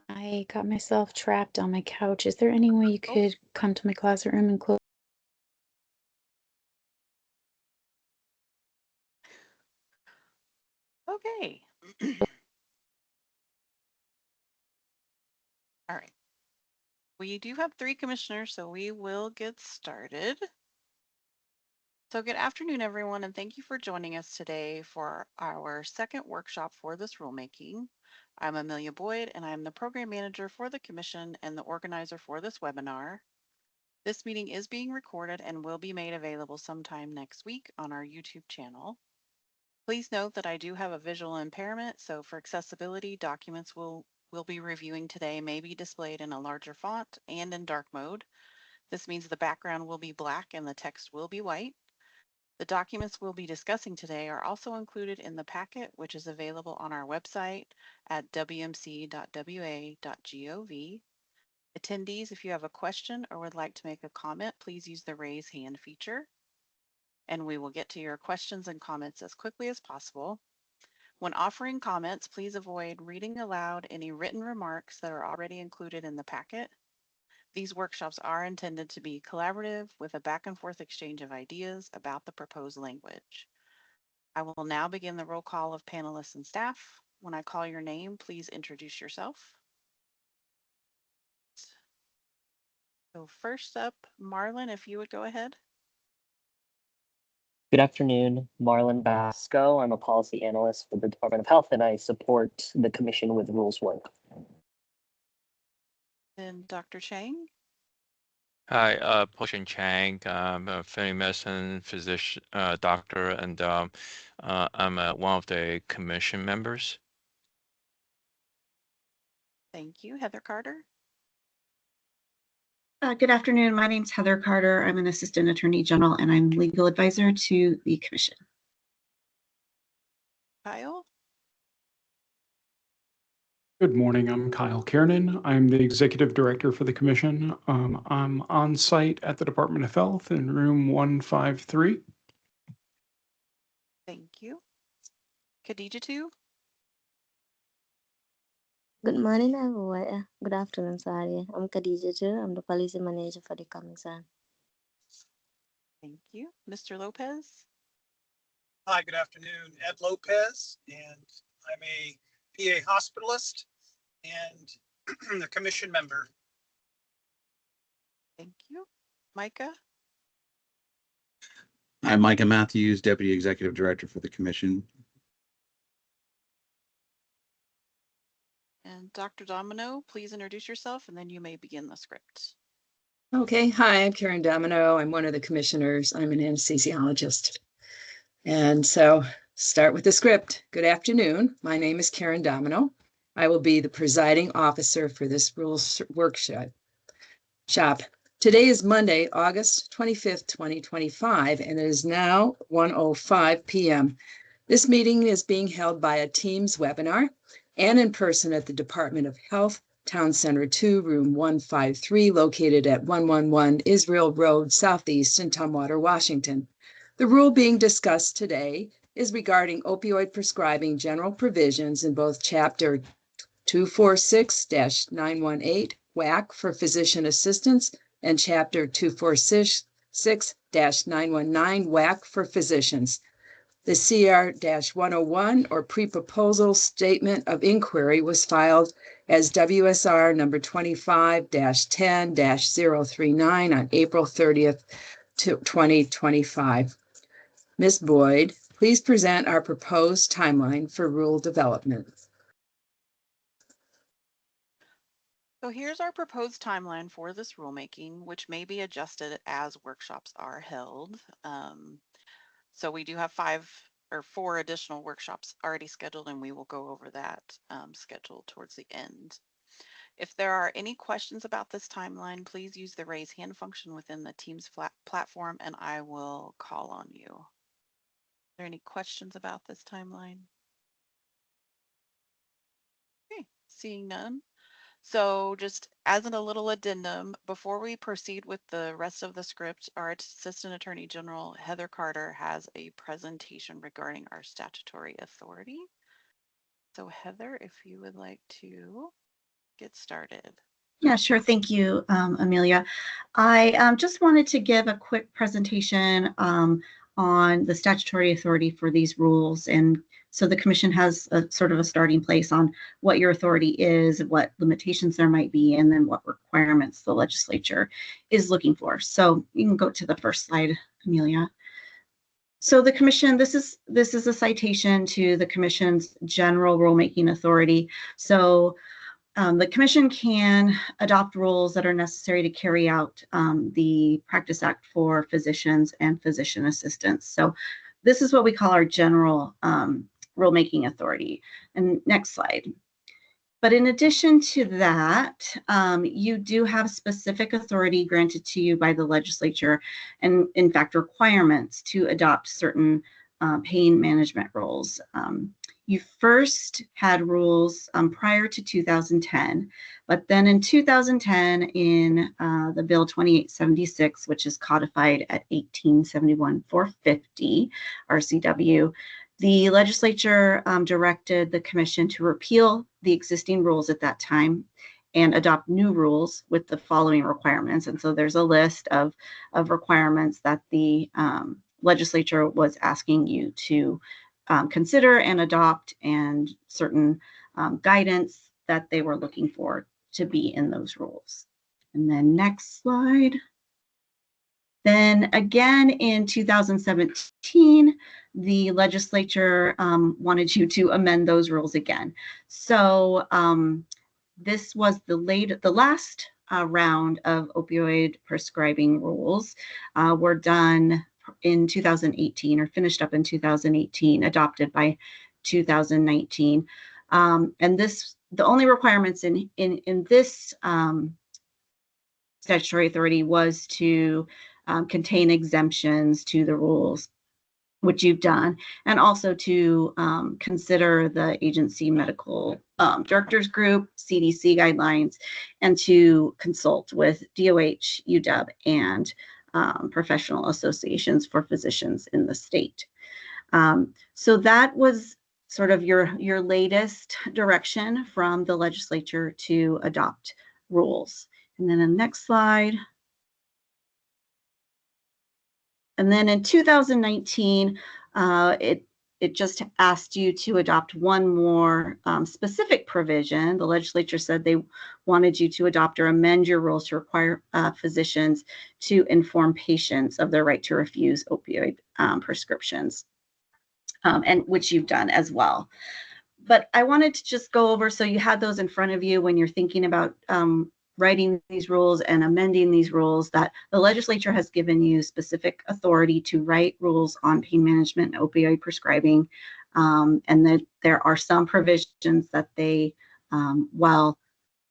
I got myself trapped on my couch. Is there any way you could come to my closet room and close? Okay. All right. We do have 3 commissioners, so we will get started. So good afternoon, everyone, and thank you for joining us today for our second workshop for this rulemaking. I'm Amelia Boyd, and I'm the program manager for the commission and the organizer for this webinar. This meeting is being recorded and will be made available sometime next week on our YouTube channel. Please note that I do have a visual impairment, so for accessibility, documents we'll be reviewing today may be displayed in a larger font and in dark mode. This means the background will be black and the text will be white. The documents we'll be discussing today are also included in the packet, which is available on our website at wmc.wa.gov. Attendees, if you have a question or would like to make a comment, please use the raise hand feature, and we will get to your questions and comments as quickly as possible. When offering comments, please avoid reading aloud any written remarks that are already included in the packet. These workshops are intended to be collaborative with a back and forth exchange of ideas about the proposed language. I will now begin the roll call of panelists and staff. When I call your name, please introduce yourself. So first up, Marlon, if you would go ahead. Good afternoon, Marlon Basco. I'm a policy analyst for the Department of Health, and I support the commission with rules work. And Dr. Chang. Hi, Poshin Chang. I'm a family medicine physician, doctor, and I'm one of the commission members. Thank you. Heather Carter. Good afternoon. My name is Heather Carter. I'm an assistant attorney general and I'm legal advisor to the commission. Kyle. Good morning. I'm Kyle Kiernan. I'm the executive director for the commission. I'm on site at the Department of Health in room 153. Thank you. Khadija too. Good morning, everyone. Good afternoon, sorry. I'm Khadija too. I'm the policy manager for the commission. Thank you. Mr. Lopez. Hi, good afternoon. Ed Lopez, and I'm a PA hospitalist and a commission member. Thank you. Micah. I'm Micah Matthews, Deputy Executive Director for the Commission. And Dr. Domino, please introduce yourself and then you may begin the script. Okay, hi, I'm Karen Domino. I'm one of the commissioners. I'm an anesthesiologist. And so start with the script. Good afternoon. My name is Karen Domino. I will be the presiding officer for this rules workshop. Today is Monday, August 25th, 2025, and it is now 1:05 p.m. This meeting is being held by a Teams webinar and in person at the Department of Health, Town Center 2, room 153, located at 111 Israel Road, Southeast in Tumwater, Washington. The rule being discussed today is regarding opioid prescribing general provisions in both Chapter 246-918, WAC for physician assistants, and Chapter 246-919, WAC for physicians. The CR-101 or pre-proposal statement of inquiry was filed as WSR number 25-10-039 on April 30th, 2025. Ms. Boyd, please present our proposed timeline for rule development. So here's our proposed timeline for this rulemaking, which may be adjusted as workshops are held. So we do have 4 additional workshops already scheduled, and we will go over that schedule towards the end. If there are any questions about this timeline, please use the raise hand function within the Teams platform, and I will call on you. Are there any questions about this timeline? Okay, seeing none. So just as a little addendum, before we proceed with the rest of the script, our Assistant Attorney General, Heather Carter, has a presentation regarding our statutory authority. So Heather, if you would like to get started. Yeah, sure. Thank you, Amelia. I just wanted to give a quick presentation on the statutory authority for these rules. And so the commission has a sort of a starting place on what your authority is, what limitations there might be, and then what requirements the legislature is looking for. So you can go to the first slide, Amelia. So the commission, this is a citation to the commission's general rulemaking authority. So the commission can adopt rules that are necessary to carry out the Practice Act for physicians and physician assistants. So this is what we call our general rulemaking authority. And next slide. But in addition to that, you do have specific authority granted to you by the legislature, and in fact, requirements to adopt certain pain management rules. You first had rules prior to 2010, but then in 2010, in the Bill 2876, which is codified at 1871-450 RCW, the legislature directed the commission to repeal the existing rules at that time and adopt new rules with the following requirements. And so there's a list of requirements that the legislature was asking you to consider and adopt, and certain guidance that they were looking for to be in those rules. And then next slide. Then again in 2017, the legislature wanted you to amend those rules again. So this was the last round of opioid prescribing rules were done in 2018, or finished up in 2018, adopted by 2019. And the only requirements in this statutory authority was to contain exemptions to the rules, which you've done, and also to consider the agency medical directors group, CDC guidelines, and to consult with DOH, UW, and professional associations for physicians in the state. So that was sort of your latest direction from the legislature to adopt rules. And then the next slide. And then in 2019, it just asked you to adopt one more specific provision. The legislature said they wanted you to adopt or amend your rules to require physicians to inform patients of their right to refuse opioid prescriptions, and which you've done as well. But I wanted to just go over, so you had those in front of you when you're thinking about writing these rules and amending these rules, that the legislature has given you specific authority to write rules on pain management and opioid prescribing, and that there are some provisions that they, while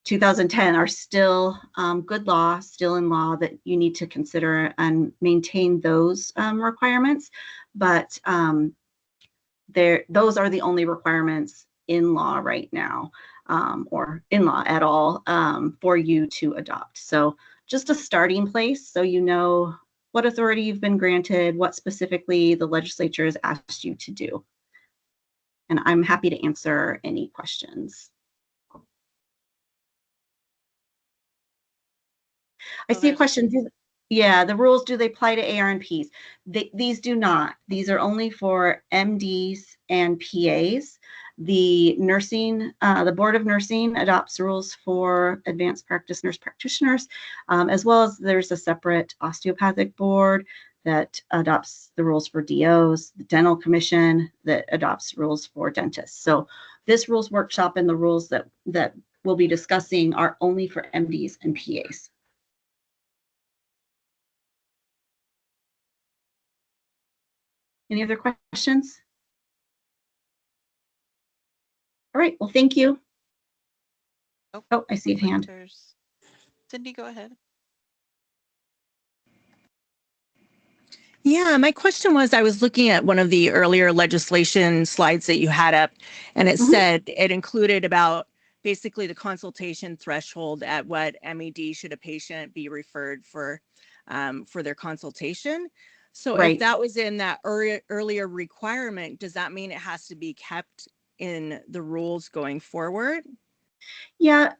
2010 are still good law, still in law, that you need to consider and maintain those requirements. But those are the only requirements in law right now, or in law at all, for you to adopt. So just a starting place, so you know what authority you've been granted, what specifically the legislature has asked you to do. And I'm happy to answer any questions. I see a question. Yeah, the rules, do they apply to ARNPs? These do not. These are only for MDs and PAs. The nursing, the Board of Nursing adopts rules for advanced practice nurse practitioners, as well as there's a separate osteopathic board that adopts the rules for DOs, the Dental Commission that adopts rules for dentists. So this rules workshop and the rules that we'll be discussing are only for MDs and PAs. Any other questions? All right, well, thank you. Oh, I see a hand. Cindy, go ahead. Yeah, my question was, I was looking at one of the earlier legislation slides that you had up, and it said it included about basically the consultation threshold at what MED should a patient be referred for their consultation. So if that was in that earlier requirement, does that mean it has to be kept in the rules going forward? Yeah,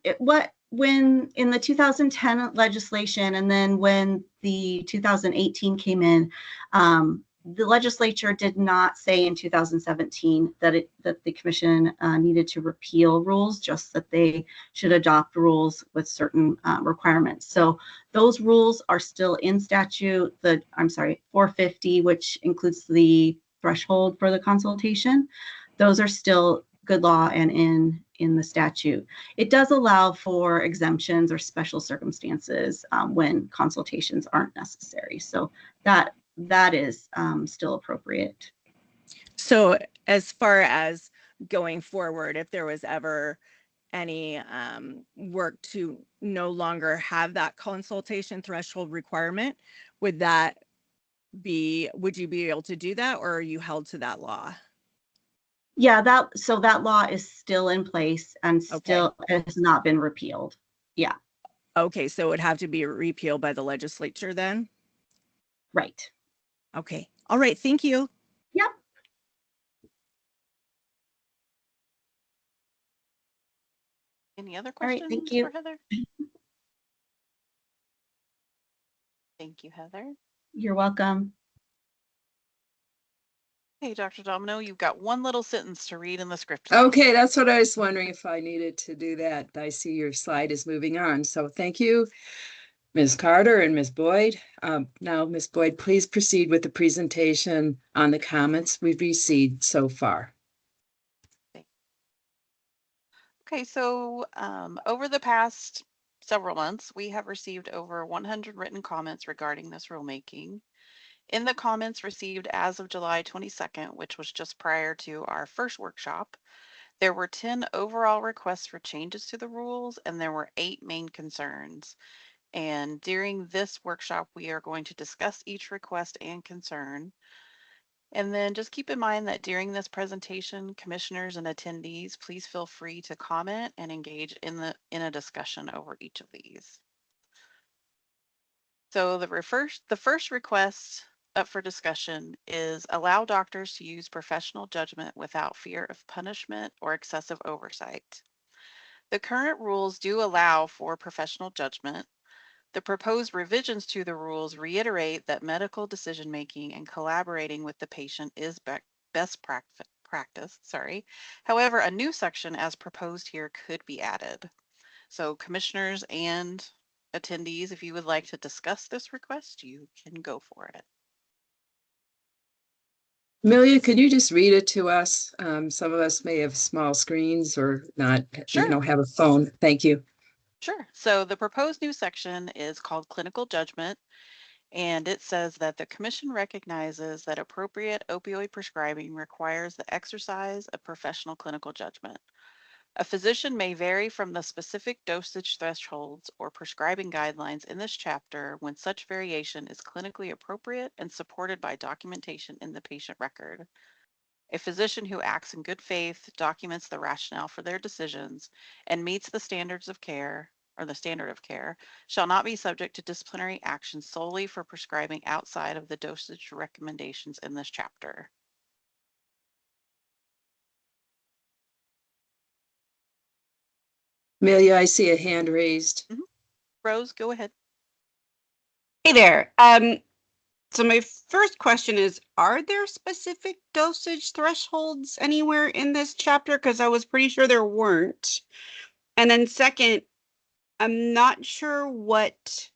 when in the 2010 legislation and then when the 2018 came in, the legislature did not say in 2017 that the commission needed to repeal rules, just that they should adopt rules with certain requirements. So those rules are still in statute. 450, which includes the threshold for the consultation. Those are still good law and in the statute. It does allow for exemptions or special circumstances when consultations aren't necessary. So that is still appropriate. So as far as going forward, if there was ever any work to no longer have that consultation threshold requirement, would you be able to do that, or are you held to that law? Yeah, that law is still in place and still has not been repealed. Yeah. Okay, so it would have to be repealed by the legislature then? Right. Okay. All right. Thank you. Yep. Any other All right, questions thank you. for Heather? Thank you, Heather. You're welcome. Hey, Dr. Domino, you've got one little sentence to read in the script. Okay, that's what I was wondering, if I needed to do that. I see your slide is moving on. So thank you, Ms. Carter and Ms. Boyd. Now, Ms. Boyd, please proceed with the presentation on the comments we've received so far. Okay, so over the past several months, we have received over 100 written comments regarding this rulemaking. In the comments received as of July 22nd, which was just prior to our first workshop, there were 10 overall requests for changes to the rules, and there were 8 main concerns. And during this workshop, we are going to discuss each request and concern. And then just keep in mind that during this presentation, commissioners and attendees, please feel free to comment and engage in a discussion over each of these. So the first request up for discussion is allow doctors to use professional judgment without fear of punishment or excessive oversight. The current rules do allow for professional judgment. The proposed revisions to the rules reiterate that medical decision-making and collaborating with the patient is best practice. However, a new section as proposed here could be added. So commissioners and attendees, if you would like to discuss this request, you can go for it. Amelia, could you just read it to us? Some of us may have small screens or not, have a phone. Thank you. Sure. So the proposed new section is called Clinical Judgment, and it says that the Commission recognizes that appropriate opioid prescribing requires the exercise of professional clinical judgment. A physician may vary from the specific dosage thresholds or prescribing guidelines in this chapter when such variation is clinically appropriate and supported by documentation in the patient record. A physician who acts in good faith, documents the rationale for their decisions, and meets the standards of care, or the standard of care, shall not be subject to disciplinary action solely for prescribing outside of the dosage recommendations in this chapter. Amelia, I see a hand raised. Rose, go ahead. Hey there. So my first question is, are there specific dosage thresholds anywhere in this chapter? Because I was pretty sure there weren't. And then second, I'm not sure what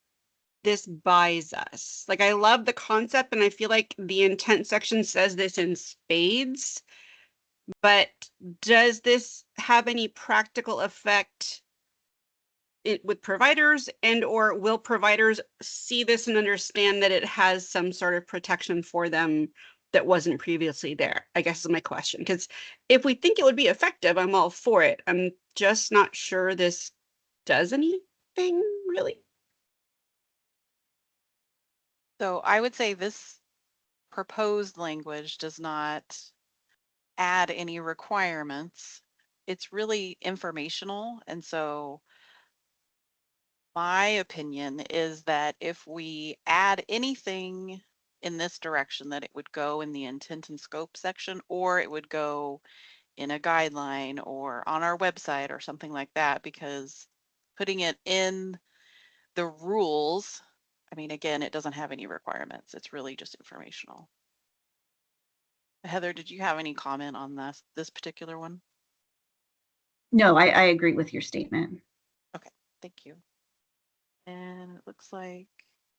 this buys us. Like, I love the concept, and I feel like the intent section says this in spades, but does this have any practical effect with providers, and or will providers see this and understand that it has some sort of protection for them that wasn't previously there? I guess is my question. Because if we think it would be effective, I'm all for it. I'm just not sure this does anything really. So I would say this proposed language does not add any requirements. It's really informational. And so my opinion is that if we add anything in this direction, that it would go in the intent and scope section, or it would go in a guideline or on our website or something like that, because putting it in the rules, I mean, again, it doesn't have any requirements. It's really just informational. Heather, did you have any comment on this particular one? No, I agree with your statement. Okay, thank you. And it looks like,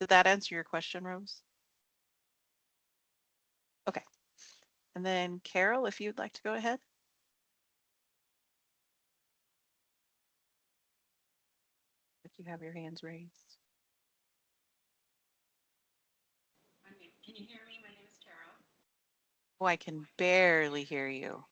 did that answer your question, Rose? Okay. And then Carol, if you'd like to go ahead. If you have your hands raised. Can you hear me? My name is Carol. Oh, I can barely hear you.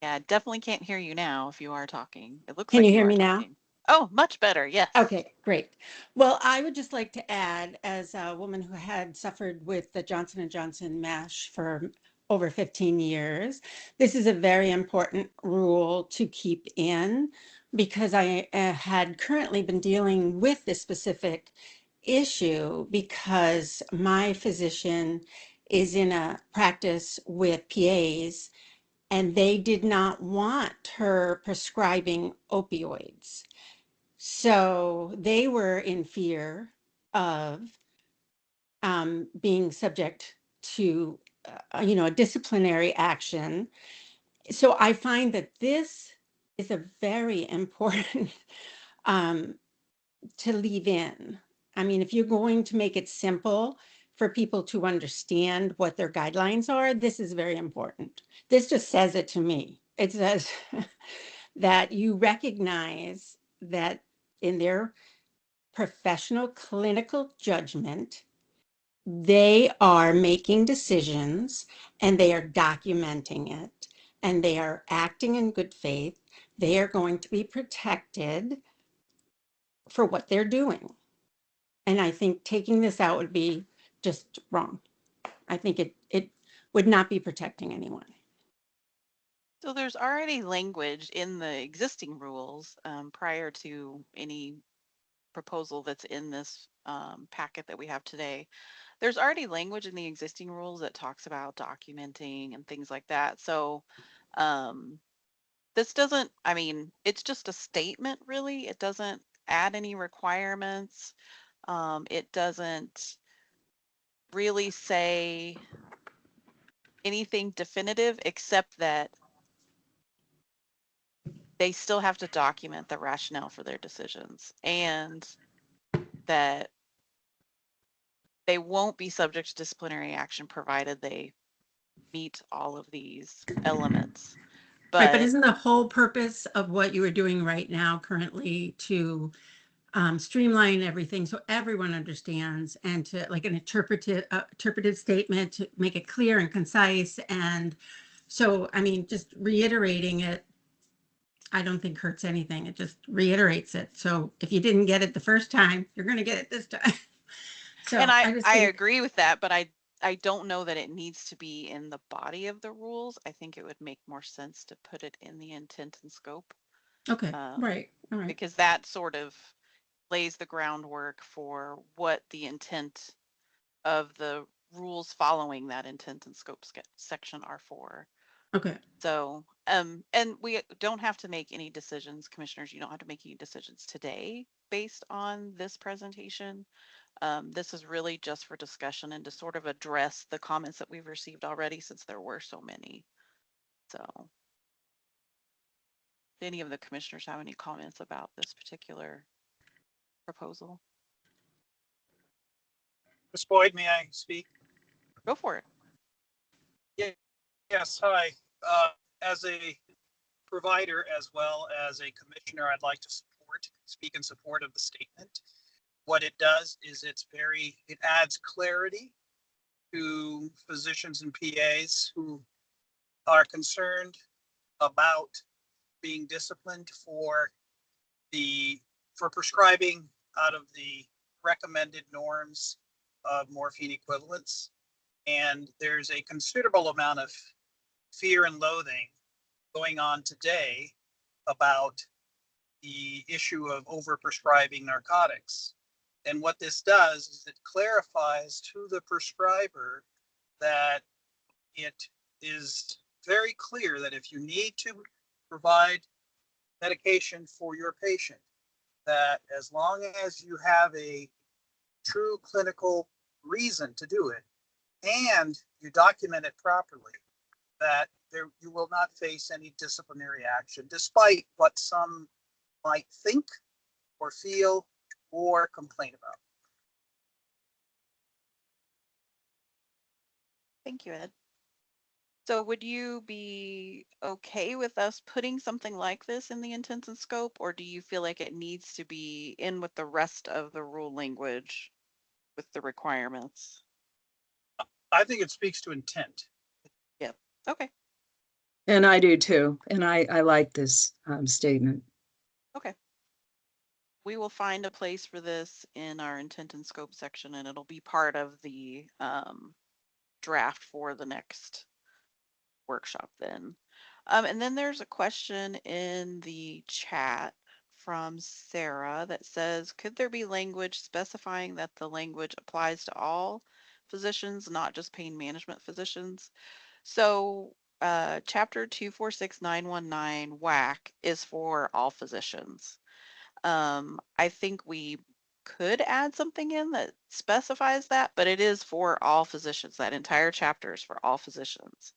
Yeah, definitely can't hear you now if you are talking. It looks Can like you you hear are me now? talking. Oh, much better. Yes. Okay, great. Well, I would just like to add, as a woman who had suffered with the Johnson & Johnson mesh for over 15 years, this is a very important rule to keep in, because I had currently been dealing with this specific issue because my physician is in a practice with PAs, and they did not want her prescribing opioids. So they were in fear of being subject to, a disciplinary action. So I find that this is a very important to leave in. I mean, if you're going to make it simple for people to understand what their guidelines are, this is very important. This just says it to me. It says that you recognize that in their professional clinical judgment, they are making decisions and they are documenting it and they are acting in good faith. They are going to be protected for what they're doing. And I think taking this out would be just wrong. I think it would not be protecting anyone. So there's already language in the existing rules prior to any proposal that's in this packet that we have today. There's already language in the existing rules that talks about documenting and things like that. So this doesn't, I mean, it's just a statement really. It doesn't add any requirements. It doesn't really say anything definitive except that they still have to document the rationale for their decisions and that they won't be subject to disciplinary action provided they meet all of these elements. Right, but But isn't the whole purpose of what you are doing right now currently to streamline everything so everyone understands, and to like an interpretive statement to make it clear and concise? And so, I mean, just reiterating it, I don't think hurts anything. It just reiterates it. So if you didn't get it the first time, you're going to get it this time. So and I just I think, agree with that, but I don't know that it needs to be in the body of the rules. I think it would make more sense to put it in the intent and scope. okay, right, all right. Because that sort of lays the groundwork for what the intent of the rules following that intent and scope section are for. Okay. So, and we don't have to make any decisions, commissioners. You don't have to make any decisions today based on this presentation. This is really just for discussion and to sort of address the comments that we've received already, since there were so many. So, do any of the commissioners have any comments about this particular proposal? Ms. Boyd, may I speak? Go for it. Yes, hi. As a provider as well as a commissioner, I'd like to speak in support of the statement. What it does is it adds clarity to physicians and PAs who are concerned about being disciplined for prescribing out of the recommended norms of morphine equivalents. And there's a considerable amount of fear and loathing going on today about the issue of overprescribing narcotics. And what this does is it clarifies to the prescriber that it is very clear that if you need to provide medication for your patient, that as long as you have a true clinical reason to do it and you document it properly, that you will not face any disciplinary action, despite what some might think or feel or complain about. Thank you, Ed. So would you be okay with us putting something like this in the intent and scope, or do you feel like it needs to be in with the rest of the rule language with the requirements? I think it speaks to intent. Yep. Okay. And I do too. And I like this statement. Okay. We will find a place for this in our intent and scope section, and it'll be part of the draft for the next workshop then. And then there's a question in the chat from Sarah that says, could there be language specifying that the language applies to all physicians, not just pain management physicians? So chapter 246919 WAC is for all physicians. I think we could add something in that specifies that, but it is for all physicians. That entire chapter is for all physicians.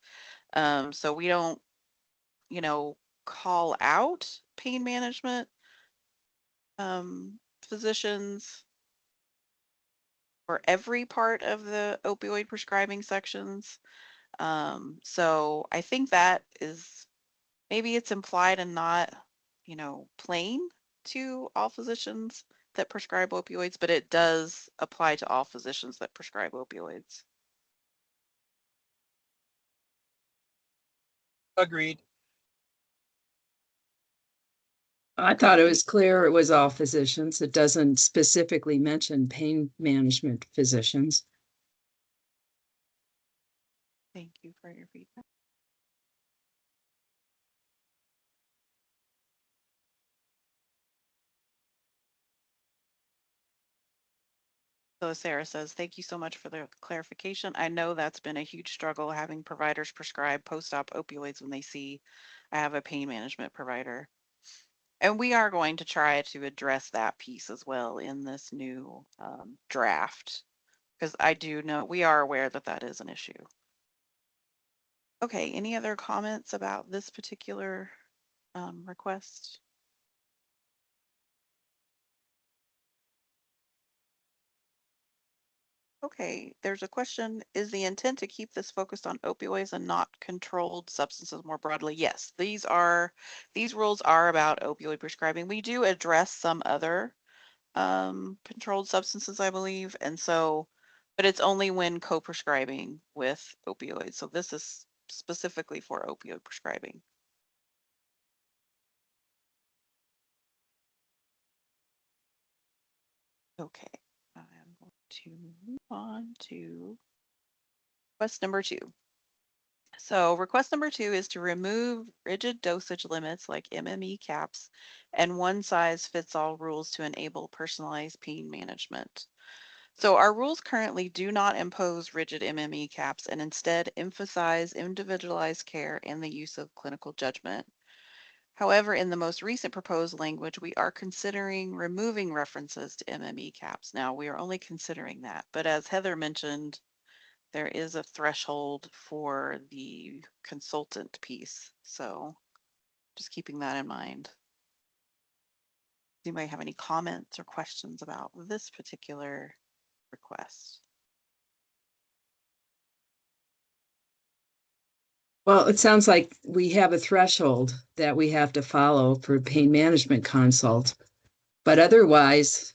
So we don't, call out pain management physicians for every part of the opioid prescribing sections. So I think that is, maybe it's implied and not, plain to all physicians that prescribe opioids, but it does apply to all physicians that prescribe opioids. Agreed. I thought it was clear it was all physicians. It doesn't specifically mention pain management physicians. Thank you for your feedback. So Sarah says, thank you so much for the clarification. I know that's been a huge struggle having providers prescribe post-op opioids when they see I have a pain management provider. And we are going to try to address that piece as well in this new draft, because I do know we are aware that that is an issue. Okay, any other comments about this particular request? Okay, there's a question. Is the intent to keep this focused on opioids and not controlled substances more broadly? Yes, these rules are about opioid prescribing. We do address some other controlled substances, I believe. And so, but it's only when co-prescribing with opioids. So this is specifically for opioid prescribing. Okay, I'm going to move on to request number 2. So request number 2 is to remove rigid dosage limits like MME caps and one-size-fits-all rules to enable personalized pain management. So our rules currently do not impose rigid MME caps and instead emphasize individualized care and the use of clinical judgment. However, in the most recent proposed language, we are considering removing references to MME caps. Now, we are only considering that, but as Heather mentioned, there is a threshold for the consultant piece. So just keeping that in mind. Do you might have any comments or questions about this particular request? Well, it sounds like we have a threshold that we have to follow for pain management consult. But otherwise,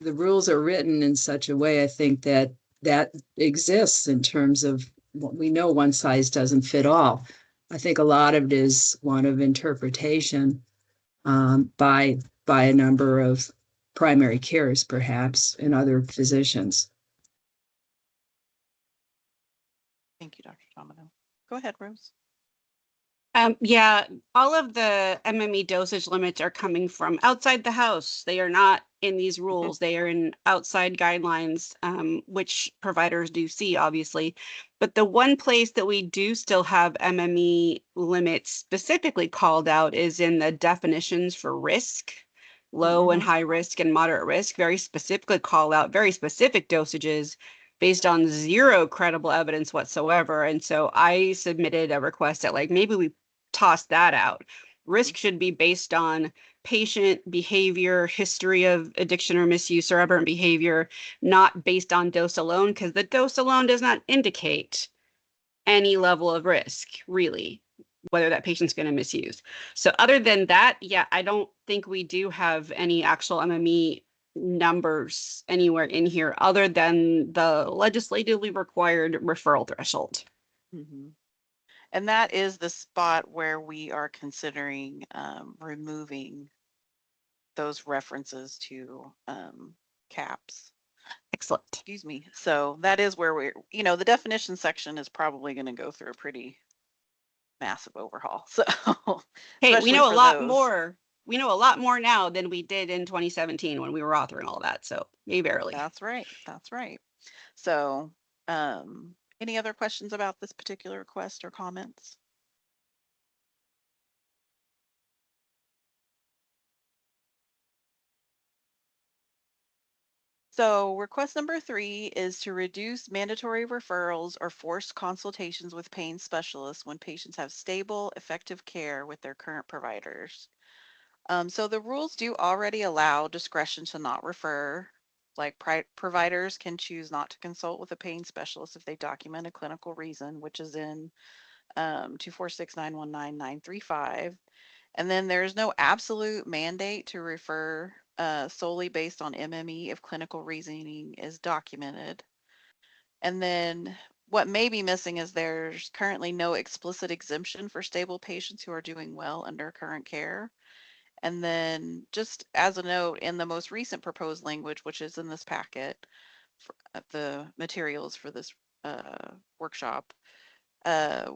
the rules are written in such a way, I think, that exists in terms of what we know. One size doesn't fit all. I think a lot of it is one of interpretation by a number of primary cares, perhaps, and other physicians. Thank you, Dr. Domino. Go ahead, Rose. Yeah, all of the MME dosage limits are coming from outside the house. They are not in these rules. They are in outside guidelines, which providers do see, obviously. But the one place that we do still have MME limits specifically called out is in the definitions for risk, low and high risk and moderate risk, very specifically call out very specific dosages based on zero credible evidence whatsoever. And so I submitted a request that like maybe we toss that out. Risk should be based on patient behavior, history of addiction or misuse or aberrant behavior, not based on dose alone, because the dose alone does not indicate any level of risk, really, whether that patient's going to misuse. So other than that, yeah, I don't think we do have any actual MME numbers anywhere in here other than the legislatively required referral threshold. And that is the spot where we are considering removing those references to caps. Excellent. Excuse me. So that is where we're, the definition section is probably going to go through a pretty massive overhaul. So hey, we know a lot those. more. We know a lot more now than we did in 2017 when we were authoring all that. So maybe barely. That's right. That's right. So any other questions about this particular request or comments? So request number 3 is to reduce mandatory referrals or forced consultations with pain specialists when patients have stable, effective care with their current providers. So the rules do already allow discretion to not refer. Like providers can choose not to consult with a pain specialist if they document a clinical reason, which is in 246919935. And then there's no absolute mandate to refer solely based on MME if clinical reasoning is documented. And then what may be missing is there's currently no explicit exemption for stable patients who are doing well under current care. And then just as a note, in the most recent proposed language, which is in this packet, the materials for this workshop,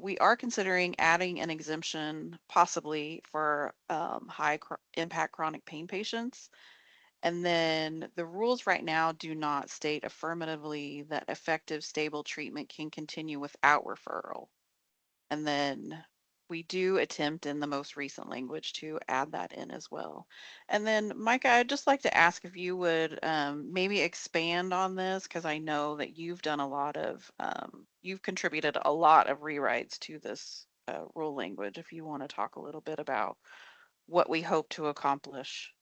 we are considering adding an exemption possibly for high impact chronic pain patients. And then the rules right now do not state affirmatively that effective, stable treatment can continue without referral. And then we do attempt in the most recent language to add that in as well. And then, Micah, I'd just like to ask if you would maybe expand on this, because I know that you've done a lot of, you've contributed a lot of rewrites to this rule language. If you want to talk a little bit about what we hope to accomplish.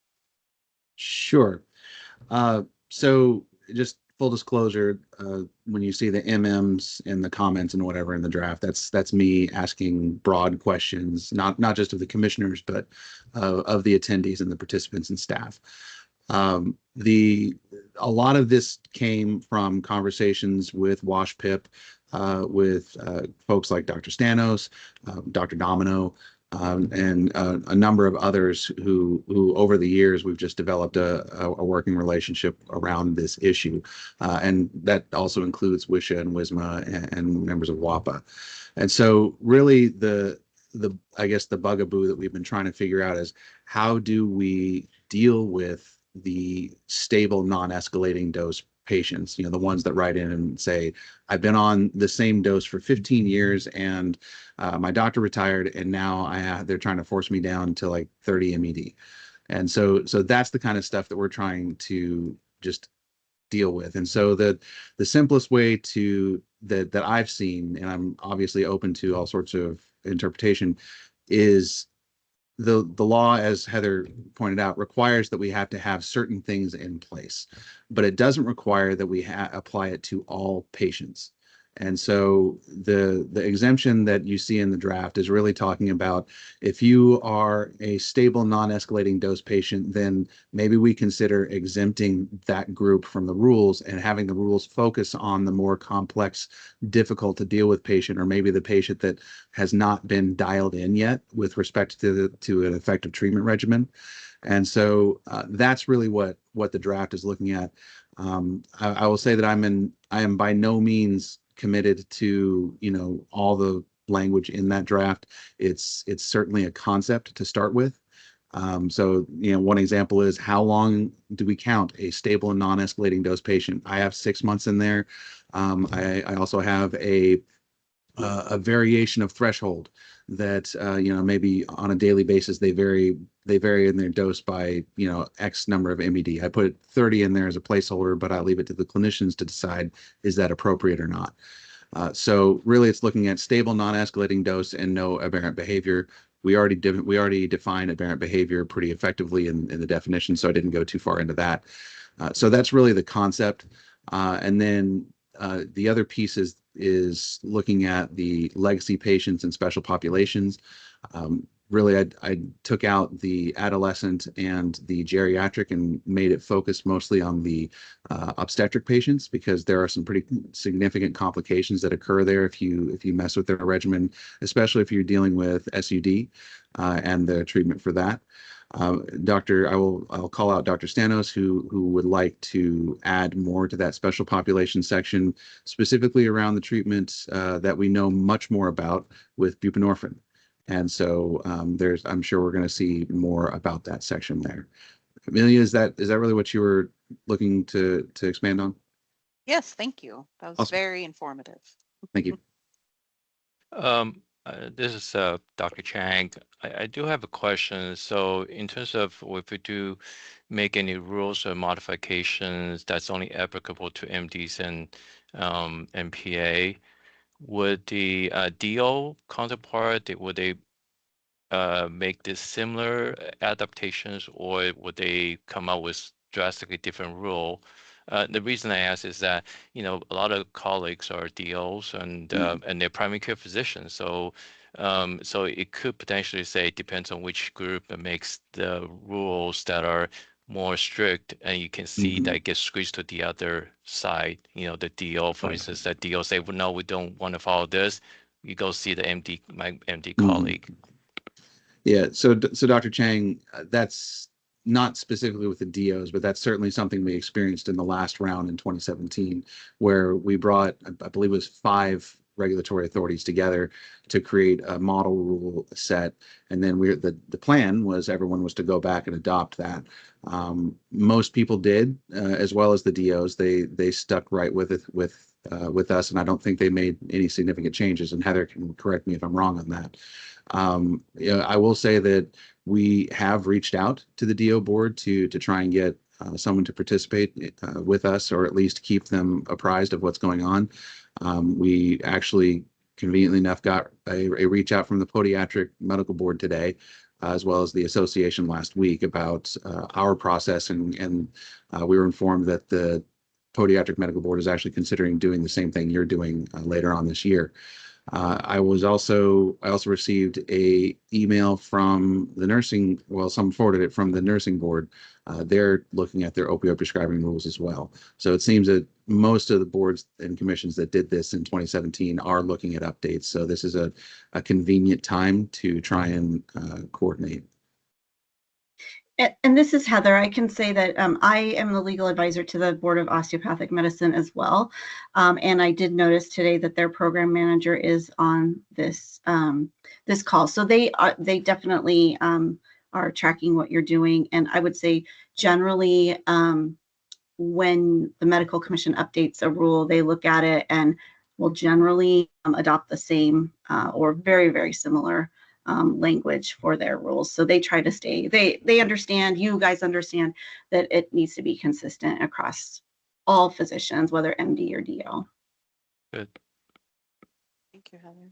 Sure. So just full disclosure, when you see the MMs in the comments and whatever in the draft, that's me asking broad questions, not just of the commissioners, but of the attendees and the participants and staff. A lot of this came from conversations with WashPIP, with folks like Dr. Stanos, Dr. Domino, and a number of others who over the years we've just developed a working relationship around this issue, and that also includes WISHA and WISMA and members of WAPA. And so really the I guess the bugaboo that we've been trying to figure out is how do we deal with the stable non-escalating dose patients, the ones that write in and say, I've been on the same dose for 15 years and my doctor retired and now they're trying to force me down to like 30 MED. And so that's the kind of stuff that we're trying to just deal with. And so the simplest way that I've seen, and I'm obviously open to all sorts of interpretation, is the law, as Heather pointed out, requires that we have to have certain things in place, but it doesn't require that we apply it to all patients. And so the exemption that you see in the draft is really talking about if you are a stable non-escalating dose patient, then maybe we consider exempting that group from the rules and having the rules focus on the more complex, difficult to deal with patient, or maybe the patient that has not been dialed in yet with respect to an effective treatment regimen. And so that's really what the draft is looking at. I will say that I am by no means committed to all the language in that draft. It's certainly a concept to start with. So, one example is, how long do we count a stable and non-escalating dose patient? I have 6 months in there. I also have a variation of threshold that maybe on a daily basis they vary in their dose by X number of MED. I put 30 in there as a placeholder, but I leave it to the clinicians to decide, is that appropriate or not. So really, it's looking at stable, non-escalating dose and no aberrant behavior. We already defined aberrant behavior pretty effectively in the definition, so I didn't go too far into that. So that's really the concept. And then the other piece is looking at the legacy patients and special populations. Really, I took out the adolescent and the geriatric and made it focus mostly on the obstetric patients, because there are some pretty significant complications that occur there if you mess with their regimen, especially if you're dealing with SUD and the treatment for that. I'll call out Dr. Stanos, who would like to add more to that special population section, specifically around the treatment that we know much more about with buprenorphine. And so I'm sure we're going to see more about that section there. Amelia, is that really what you were looking to expand on? Yes, thank you. That was Awesome. very informative. Thank you. This is Dr. Chang. I do have a question. So in terms of if we do make any rules or modifications that's only applicable to MDs and MPA, would the DO counterpart, would they make this similar adaptations, or would they come out with drastically different rule? The reason I ask is that, a lot of colleagues are DOs and they're primary care physicians. So it could potentially say, depends on which group that makes the rules that are more strict, and you can see that gets squeezed to the other side. The DO, for instance, that DO say, well, no, we don't want to follow this. You go see the my MD colleague. Yeah, so Dr. Chang, that's not specifically with the DOs, but that's certainly something we experienced in the last round in 2017, where we brought, I believe it was 5 regulatory authorities together to create a model rule set. And then the plan was everyone was to go back and adopt that. Most people did, as well as the DOs. They stuck right with it with us, and I don't think they made any significant changes. And Heather can correct me if I'm wrong on that. I will say that we have reached out to the DO board to try and get someone to participate with us, or at least keep them apprised of what's going on. We actually, conveniently enough, got a reach out from the podiatric medical board today, as well as the association last week, about our process, and we were informed that the podiatric medical board is actually considering doing the same thing you're doing later on this year. I also received a email from the nursing, someone forwarded it from the nursing board. They're looking at their opioid prescribing rules as well. So it seems that most of the boards and commissions that did this in 2017 are looking at updates. So this is a convenient time to try and coordinate. And this is Heather. I can say that I am the legal advisor to the Board of Osteopathic Medicine as well. And I did notice today that their program manager is on this this call. So they definitely are tracking what you're doing. And I would say generally, when the medical commission updates a rule, they look at it and will generally adopt the same or very, very similar language for their rules. So they try to stay, they understand, you guys understand that it needs to be consistent across all physicians, whether MD or DO. Good. Thank you, Heather.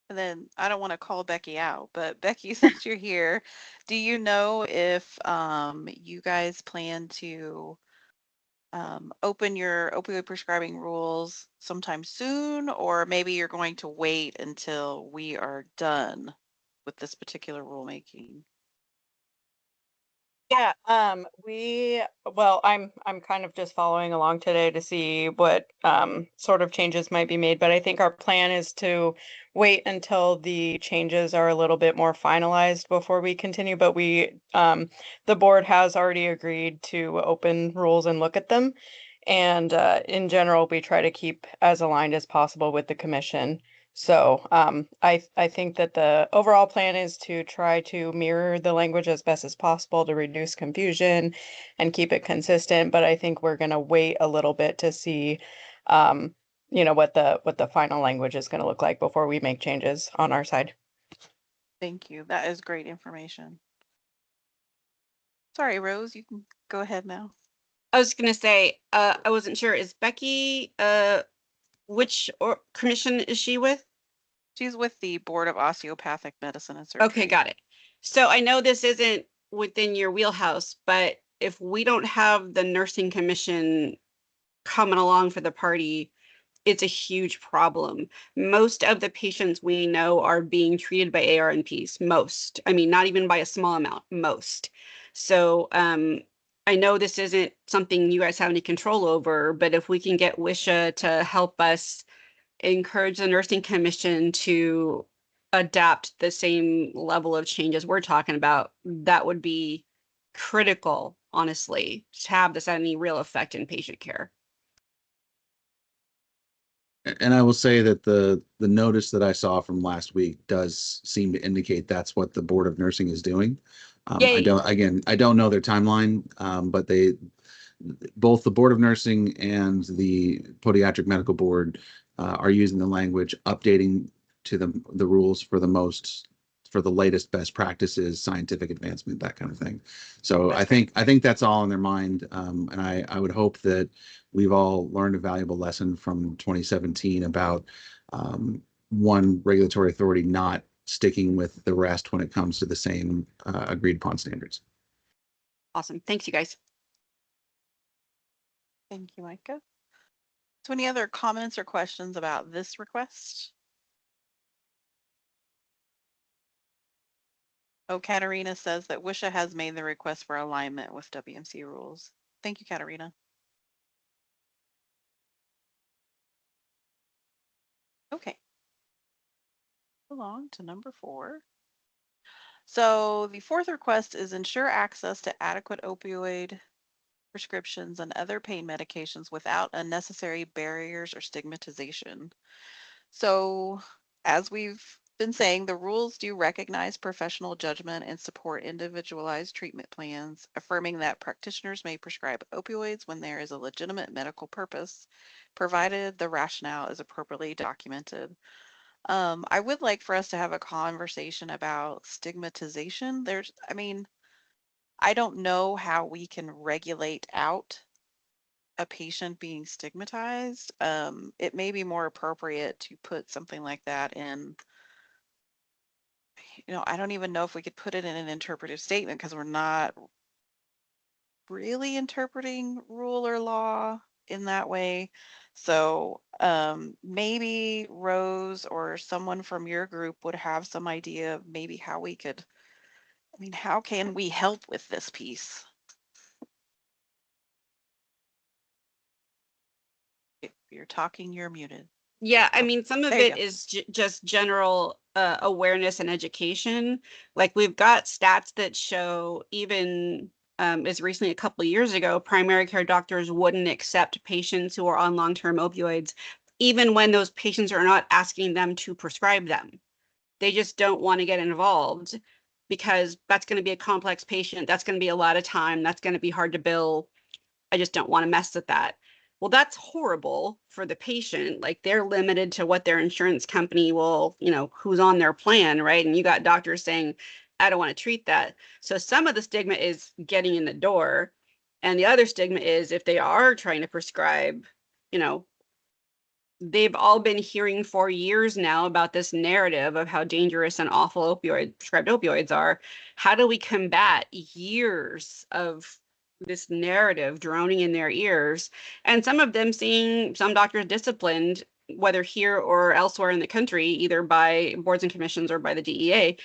And then I don't want to call Becky out, but Becky, since you're here, do you know if you guys plan to open your opioid prescribing rules sometime soon, or maybe you're going to wait until we are done with this particular rulemaking? Yeah, I'm kind of just following along today to see what sort of changes might be made, but I think our plan is to wait until the changes are a little bit more finalized before we continue. But the board has already agreed to open rules and look at them. And in general, we try to keep as aligned as possible with the commission. So I think that the overall plan is to try to mirror the language as best as possible to reduce confusion and keep it consistent. But I think we're going to wait a little bit to see, what the final language is going to look like before we make changes on our side. Thank you. That is great information. Sorry, Rose, you can go ahead now. I was going to say, I wasn't sure. Is Becky, which commission is she with? She's with the Board of Osteopathic Medicine and Surgery. Okay, got it. So I know this isn't within your wheelhouse, but if we don't have the nursing commission coming along for the party, it's a huge problem. Most of the patients we know are being treated by ARNPs. Most. I mean, not even by a small amount. Most. So I know this isn't something you guys have any control over, but if we can get WISHA to help us encourage the nursing commission to adapt the same level of changes we're talking about, that would be critical, honestly, to have this any real effect in patient care. And I will say that the notice that I saw from last week does seem to indicate that's what the Board of Nursing is doing. I don't know their timeline, but both the Board of Nursing and the Podiatric Medical Board are using the language, updating to the rules for the latest best practices, scientific advancement, that kind of thing. So I think that's all in their mind, and I would hope that we've all learned a valuable lesson from 2017 about one regulatory authority not sticking with the rest when it comes to the same agreed upon standards. Awesome. Thanks, you guys. Thank you, Micah. So any other comments or questions about this request? Oh, Katarina says that WISHA has made the request for alignment with WMC rules. Thank you, Katarina. Okay. Along to number 4. So the fourth request is ensure access to adequate opioid prescriptions and other pain medications without unnecessary barriers or stigmatization. So as we've been saying, the rules do recognize professional judgment and support individualized treatment plans, affirming that practitioners may prescribe opioids when there is a legitimate medical purpose, provided the rationale is appropriately documented. I would like for us to have a conversation about stigmatization. I don't know how we can regulate out a patient being stigmatized. It may be more appropriate to put something like that in, I don't even know if we could put it in an interpretive statement because we're not really interpreting rule or law in that way. So maybe Rose or someone from your group would have some idea of maybe how we could, how can we help with this piece? If you're talking, you're muted. Yeah, I mean, some of There you it go. is just general awareness and education. Like we've got stats that show even as recently a couple of years ago, primary care doctors wouldn't accept patients who are on long-term opioids, even when those patients are not asking them to prescribe them. They just don't want to get involved because that's going to be a complex patient. That's going to be a lot of time. That's going to be hard to bill. I just don't want to mess with that. Well, that's horrible for the patient. Like they're limited to what their insurance company will, who's on their plan, right? And you got doctors saying, I don't want to treat that. So some of the stigma is getting in the door. And the other stigma is if they are trying to prescribe, they've all been hearing for years now about this narrative of how dangerous and awful prescribed opioids are. How do we combat years of this narrative droning in their ears, and some of them seeing some doctors disciplined, whether here or elsewhere in the country, either by boards and commissions or by the DEA?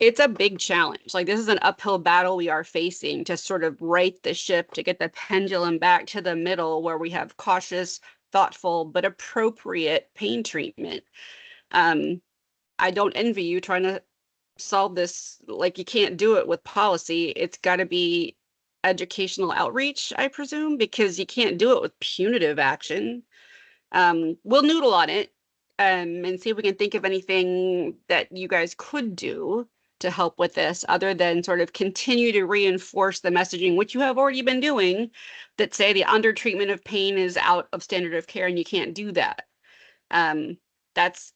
It's a big challenge. Like this is an uphill battle we are facing to sort of right the ship, to get the pendulum back to the middle where we have cautious, thoughtful, but appropriate pain treatment. I don't envy you trying to solve this. Like you can't do it with policy. It's got to be educational outreach, I presume, because you can't do it with punitive action. We'll noodle on it. and see if we can think of anything that you guys could do to help with this, other than sort of continue to reinforce the messaging, which you have already been doing, that say the undertreatment of pain is out of standard of care and you can't do that. That's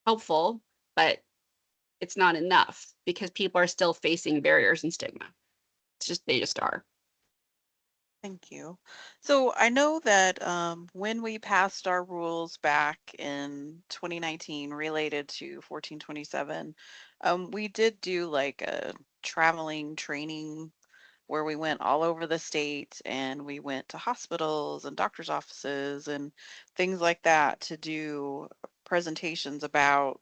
helpful, but it's not enough because people are still facing barriers and stigma. They just are. Thank you. So I know that when we passed our rules back in 2019 related to 1427, we did do like a traveling training where we went all over the state and we went to hospitals and doctors' offices and things like that to do presentations about,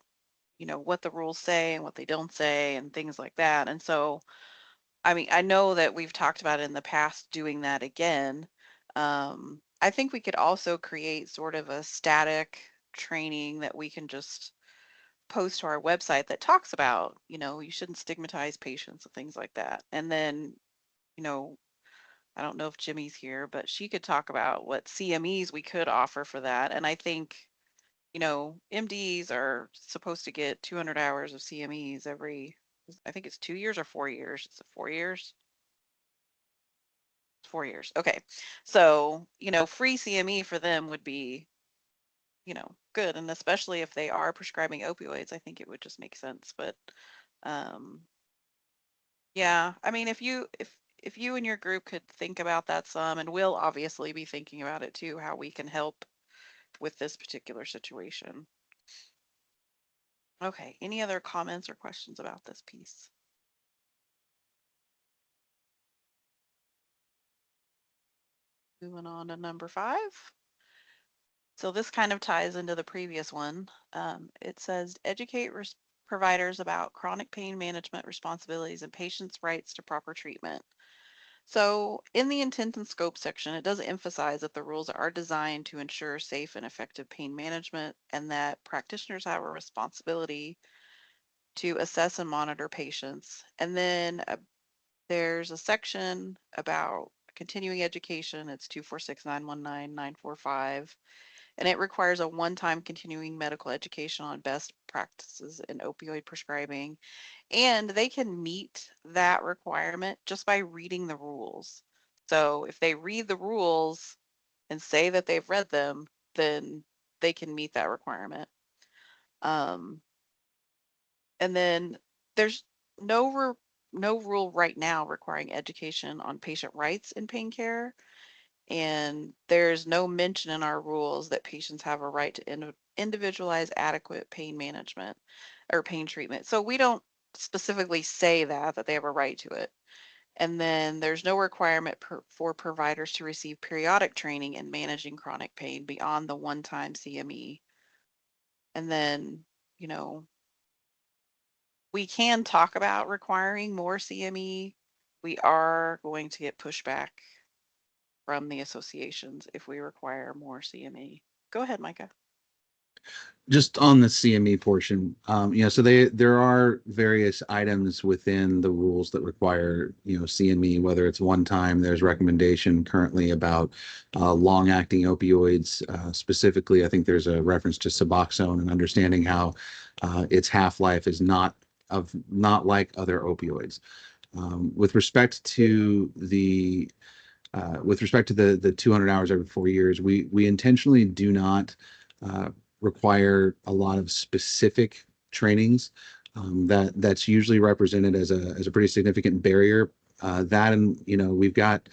what the rules say and what they don't say and things like that. And so I mean, I know that we've talked about it in the past doing that again. I think we could also create sort of a static training that we can just post to our website that talks about, you shouldn't stigmatize patients and things like that. And then, you know, I don't know if Jimmy's here, but she could talk about what CMEs we could offer for that. And I think, MDs are supposed to get 200 hours of CMEs I think it's 2 years or 4 years. Is it 4 years? 4 years. Okay. So, free CME for them would be, good. And especially if they are prescribing opioids, I think it would just make sense. But yeah, I mean, if you and your group could think about that some, and we'll obviously be thinking about it too, how we can help with this particular situation. Okay, any other comments or questions about this piece? Moving on to number 5. So this kind of ties into the previous one. It says educate providers about chronic pain management responsibilities and patients' rights to proper treatment. So in the intent and scope section, it does emphasize that the rules are designed to ensure safe and effective pain management and that practitioners have a responsibility to assess and monitor patients. And then there's a section about continuing education. It's 246-919-945. And it requires a one-time continuing medical education on best practices in opioid prescribing. And they can meet that requirement just by reading the rules. So if they read the rules and say that they've read them, then they can meet that requirement. And then there's no rule right now requiring education on patient rights in pain care. And there's no mention in our rules that patients have a right to individualize adequate pain management or pain treatment. So we don't specifically say that they have a right to it. And then there's no requirement for providers to receive periodic training in managing chronic pain beyond the one-time CME. And then, we can talk about requiring more CME. We are going to get pushback from the associations if we require more CME. Go ahead, Micah. Just on the CME portion, so there are various items within the rules that require, CME, whether it's one time. There's recommendation currently about long-acting opioids. Specifically, I think there's a reference to Suboxone and understanding how its half-life is not like other opioids. With respect to the 200 hours every 4 years, we intentionally do not require a lot of specific trainings. That's usually represented as a pretty significant barrier. We've got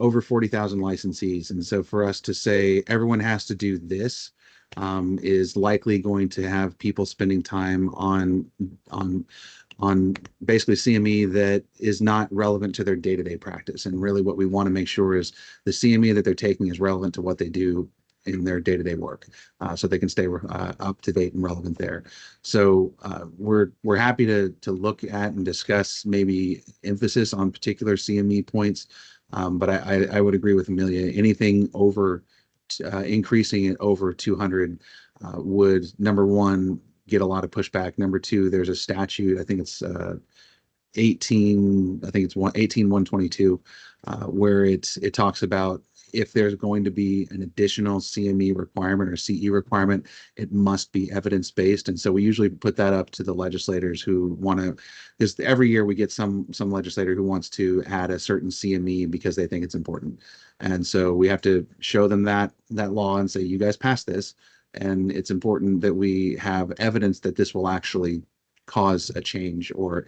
over 40,000 licensees, and so for us to say everyone has to do this is likely going to have people spending time on basically CME that is not relevant to their day-to-day practice. And really what we want to make sure is the CME that they're taking is relevant to what they do in their day-to-day work, so they can stay up to date and relevant there. So we're happy to look at and discuss maybe emphasis on particular CME points, but I would agree with Amelia. Anything over increasing it over 200 would, number one, get a lot of pushback. Number two, there's a statute, I think it's 18122, where it talks about if there's going to be an additional CME requirement or CE requirement, it must be evidence-based. And so we usually put that up to the legislators who want to, because every year we get some legislator who wants to add a certain CME because they think it's important. And so we have to show them that law and say, you guys passed this, and it's important that we have evidence that this will actually cause a change or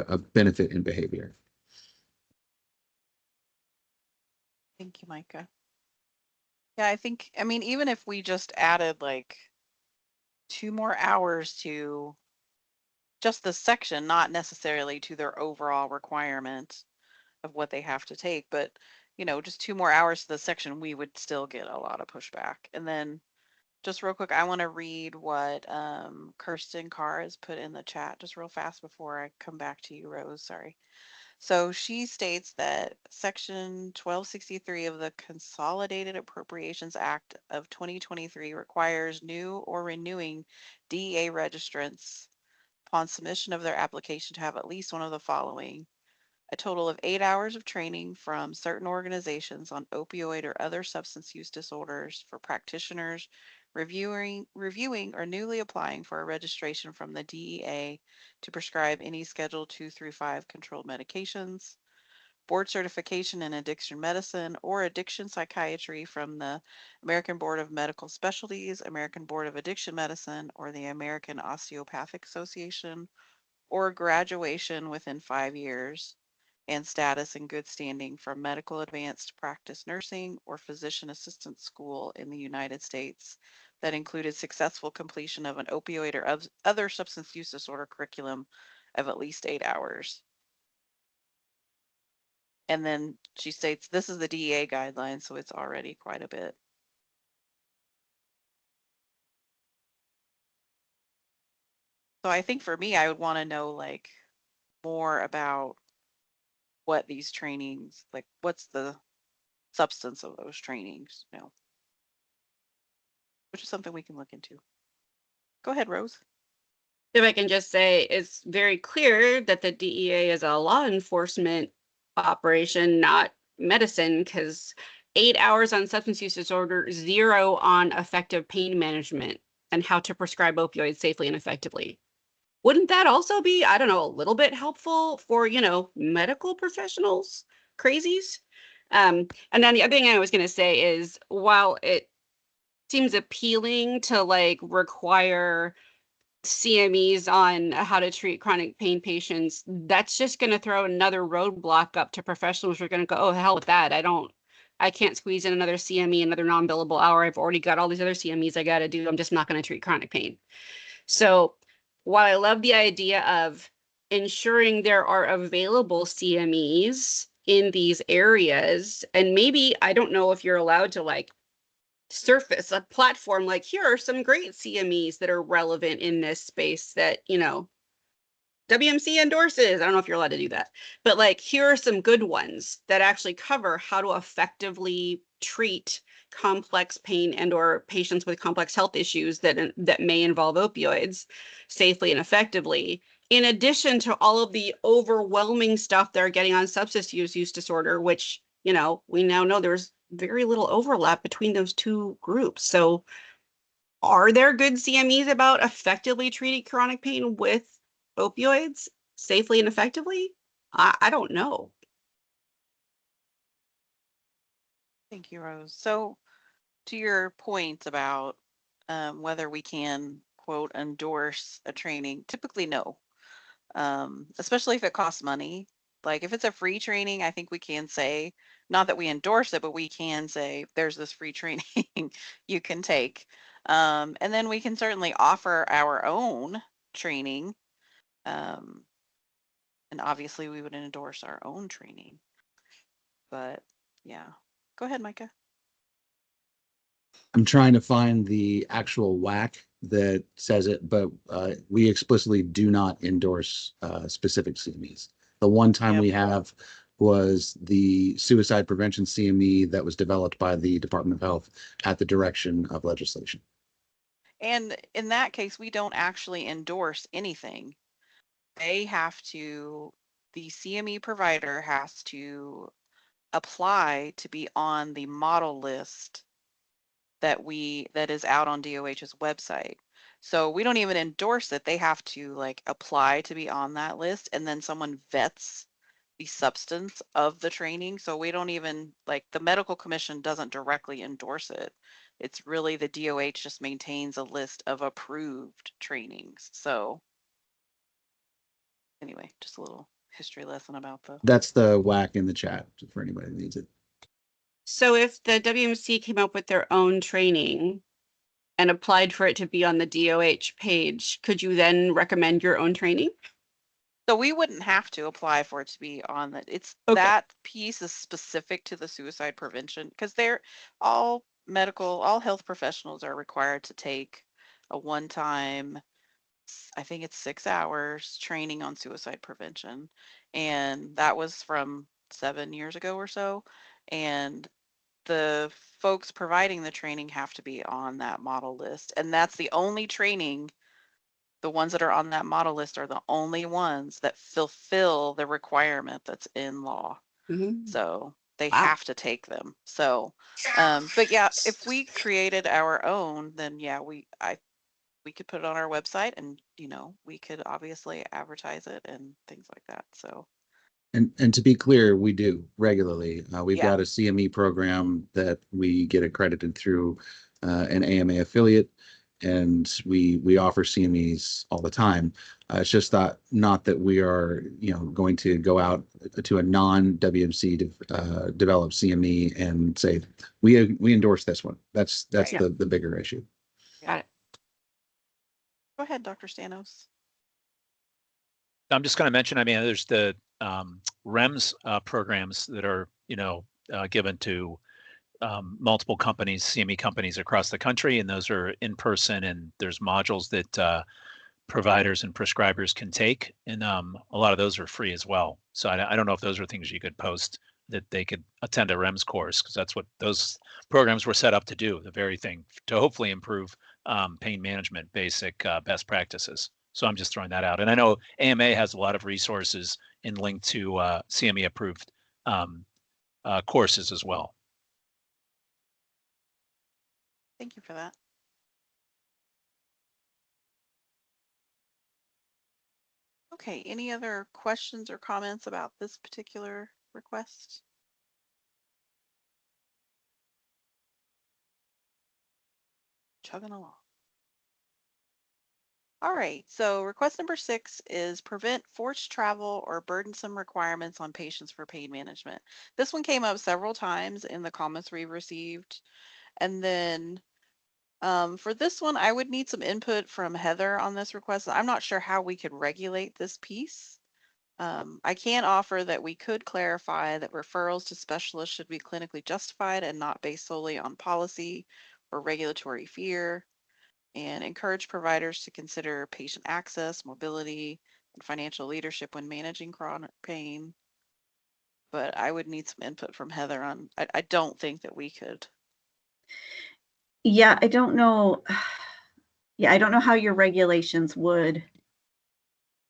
a benefit in behavior. Thank you, Micah. Yeah, I mean, even if we just added like 2 more hours to just this section, not necessarily to their overall requirement of what they have to take, but just 2 more hours to the section, we would still get a lot of pushback. And then just real quick, I want to read what Kirsten Carr has put in the chat just real fast before I come back to you, Rose. Sorry. So she states that Section 1263 of the Consolidated Appropriations Act of 2023 requires new or renewing DEA registrants upon submission of their application to have at least one of the following: a total of 8 hours of training from certain organizations on opioid or other substance use disorders for practitioners reviewing or newly applying for a registration from the DEA to prescribe any Schedule 2 through 5 controlled medications, board certification in addiction medicine or addiction psychiatry from the American Board of Medical Specialties, American Board of Addiction Medicine, or the American Osteopathic Association, or graduation within 5 years, and status in good standing from medical advanced practice nursing or physician assistant school in the United States that included successful completion of an opioid or other substance use disorder curriculum of at least 8 hours. And then she states this is the DEA guideline, so it's already quite a bit. So I think for me, I would want to know like more about what these trainings, like what's the substance of those trainings, which is something we can look into. Go ahead, Rose. If I can just say, it's very clear that the DEA is a law enforcement operation, not medicine, because 8 hours on substance use disorder, 0 on effective pain management and how to prescribe opioids safely and effectively. Wouldn't that also be, I don't know, a little bit helpful for, medical professionals, crazies? And then the other thing I was going to say is, while it seems appealing to like require CMEs on how to treat chronic pain patients, that's just going to throw another roadblock up to professionals who are going to go, oh, hell with that. I can't squeeze in another CME, another non-billable hour. I've already got all these other CMEs I got to do. I'm just not going to treat chronic pain. So while I love the idea of ensuring there are available CMEs in these areas, and maybe, I don't know if you're allowed to like surface a platform like, here are some great CMEs that are relevant in this space that, WMC endorses. I don't know if you're allowed to do that, but like, here are some good ones that actually cover how to effectively treat complex pain and or patients with complex health issues that may involve opioids safely and effectively, in addition to all of the overwhelming stuff they're getting on substance use disorder, which, we now know there's very little overlap between those two groups. So are there good CMEs about effectively treating chronic pain with opioids safely and effectively? I don't know. Thank you, Rose. So to your point about whether we can, quote, endorse a training, typically no, especially if it costs money. Like if it's a free training, I think we can say, not that we endorse it, but we can say there's this free training you can take. And then we can certainly offer our own training. And obviously we would endorse our own training. But yeah, go ahead, Micah. I'm trying to find the actual WAC that says it, but we explicitly do not endorse specific CMEs. The one time we have was the suicide prevention CME that was developed by the Department of Health at the direction of legislation. And in that case, we don't actually endorse anything. The CME provider has to apply to be on the model list that is out on DOH's website. So we don't even endorse it. They have to like apply to be on that list, and then someone vets the substance of the training. So we don't even like the medical commission doesn't directly endorse it. It's really the DOH just maintains a list of approved trainings. So anyway, just a little history lesson about the. That's the whack in the chat for anybody that needs it. So if the WMC came up with their own training and applied for it to be on the DOH page, could you then recommend your own training? So we wouldn't have to apply for it to be on that. It's Okay. that piece is specific to the suicide prevention because they're all health professionals are required to take a one-time, I think it's 6 hours training on suicide prevention. And that was from 7 years ago or so. And the folks providing the training have to be on that model list. And that's the only training. The ones that are on that model list are the only ones that fulfill the requirement that's in law. So they have to take them. So, but yeah, if we created our own, then yeah, we could put it on our website, and we could obviously advertise it and things like that. So. And to be clear, we do regularly. We've Yeah. got a CME program that we get accredited through an AMA affiliate, and we offer CMEs all the time. It's just not that we are going to go out to a non-WMC developed CME and say we endorse this one. That's Right. the bigger issue. Got it. Go ahead, Dr. Stanos. I'm just going to mention, I mean, there's the REMS programs that are, given to multiple companies, CME companies across the country, and those are in person, and there's modules that providers and prescribers can take, and a lot of those are free as well. So I don't know if those are things you could post that they could attend a REMS course, because that's what those programs were set up to do, the very thing, to hopefully improve pain management, basic best practices. So I'm just throwing that out. And I know AMA has a lot of resources and linked to CME approved courses as well. Thank you for that. Okay, any other questions or comments about this particular request? Chugging along. All right, so request number 6 is prevent forced travel or burdensome requirements on patients for pain management. This one came up several times in the comments we received. And then for this one, I would need some input from Heather on this request. I'm not sure how we could regulate this piece. I can offer that we could clarify that referrals to specialists should be clinically justified and not based solely on policy or regulatory fear, and encourage providers to consider patient access, mobility, and financial leadership when managing chronic pain. But I would need some input from Heather on, I don't think that we could. Yeah, I don't know. Yeah, I don't know how your regulations would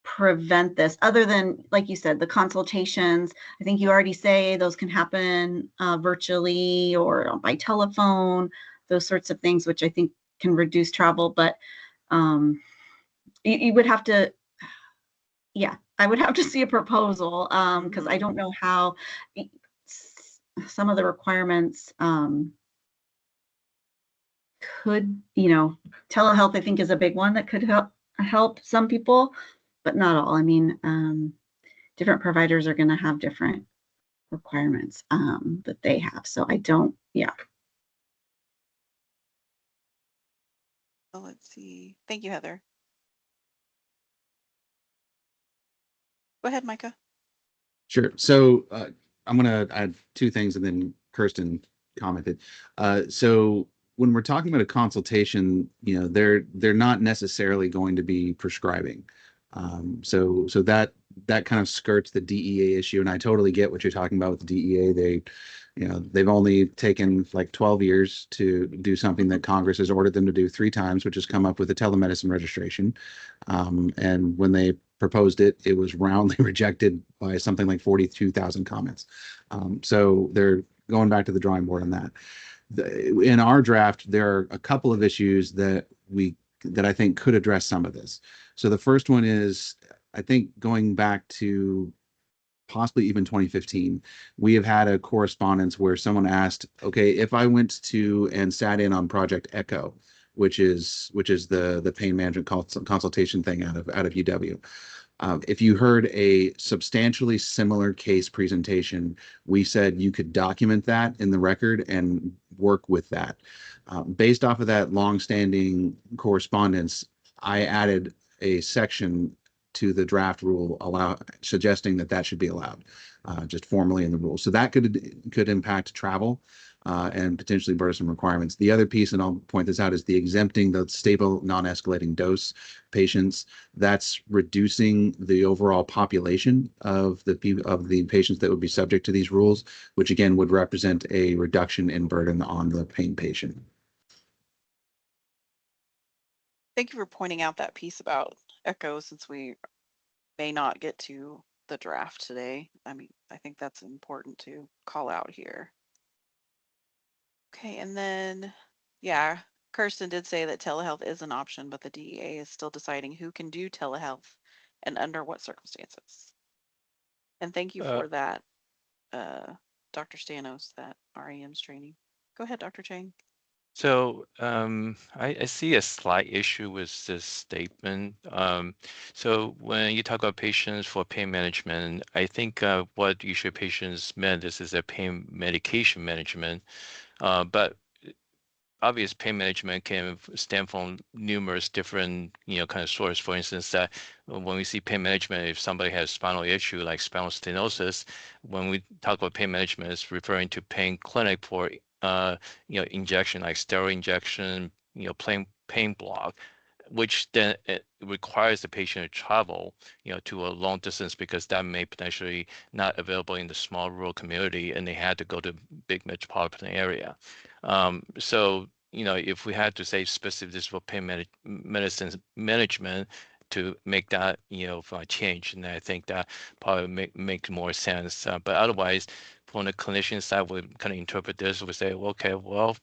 prevent this other than, like you said, the consultations. I think you already say those can happen virtually or by telephone, those sorts of things, which I think can reduce travel. But you would have to, yeah, I would have to see a proposal because I don't know how some of the requirements could, telehealth I think is a big one that could help some people, but not all. I mean, different providers are going to have different requirements that they have. So I don't, yeah. Oh, let's see. Thank you, Heather. Go ahead, Micah. Sure. So I'm going to add two things, and then Kirsten commented. So when we're talking about a consultation, they're not necessarily going to be prescribing. So that kind of skirts the DEA issue, and I totally get what you're talking about with the DEA. They've only taken like 12 years to do something that Congress has ordered them to do 3 times, which has come up with a telemedicine registration. And when they proposed it. It was roundly rejected by something like 42,000 comments. So they're going back to the drawing board on that. In our draft, there are a couple of issues that I think could address some of this. So the first one is, I think going back to possibly even 2015, we have had a correspondence where someone asked, okay, if I went to and sat in on Project Echo, which is the pain management consultation thing out of UW. If you heard a substantially similar case presentation, we said you could document that in the record and work with that. Based off of that longstanding correspondence, I added a section to the draft rule suggesting that should be allowed, just formally in the rule. So that could impact travel and potentially burdensome requirements. The other piece, and I'll point this out, is the exempting the stable non-escalating dose patients. That's reducing the overall population of the patients that would be subject to these rules, which again would represent a reduction in burden on the pain patient. Thank you for pointing out that piece about Echo, since we may not get to the draft today. I mean, I think that's important to call out here. Okay, and then, yeah, Kirsten did say that telehealth is an option, but the DEA is still deciding who can do telehealth and under what circumstances. And thank you for that, Dr. Stanos, that REM's training. Go ahead, Dr. Chang. So I see a slight issue with this statement. So when you talk about patients for pain management, I think what usually patients meant is a pain medication management, but obvious pain management can stem from numerous different, kind of sources. For instance, that when we see pain management, if somebody has spinal issue like spinal stenosis, when we talk about pain management, it's referring to pain clinic for, injection like steroid injection, pain block, which then it requires the patient to travel, to a long distance because that may potentially not available in the small rural community, and they had to go to big metropolitan area. So, if we had to say specific, this for pain medicine management to make that, change, and I think that probably make more sense. But otherwise, from the clinician side, we kind of interpret this. We say, well, okay, well,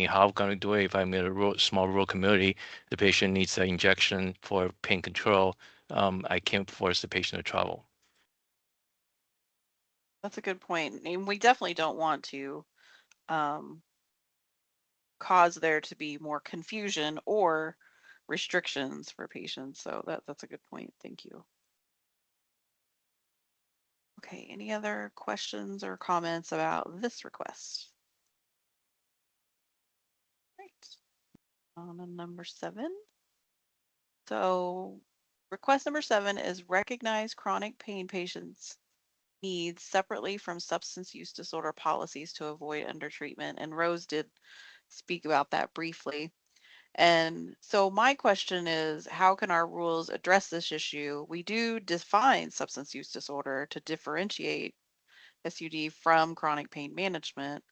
how can I do it if I'm in a small rural community? The patient needs an injection for pain control. I can't force the patient to travel. That's a good point. And we definitely don't want to cause there to be more confusion or restrictions for patients. So that's a good point. Thank you. Okay, any other questions or comments about this request? Right. On to number 7. So request number 7 is recognize chronic pain patients' needs separately from substance use disorder policies to avoid undertreatment. And Rose did speak about that briefly. And so my question is, how can our rules address this issue? We do define substance use disorder to differentiate SUD from chronic pain management.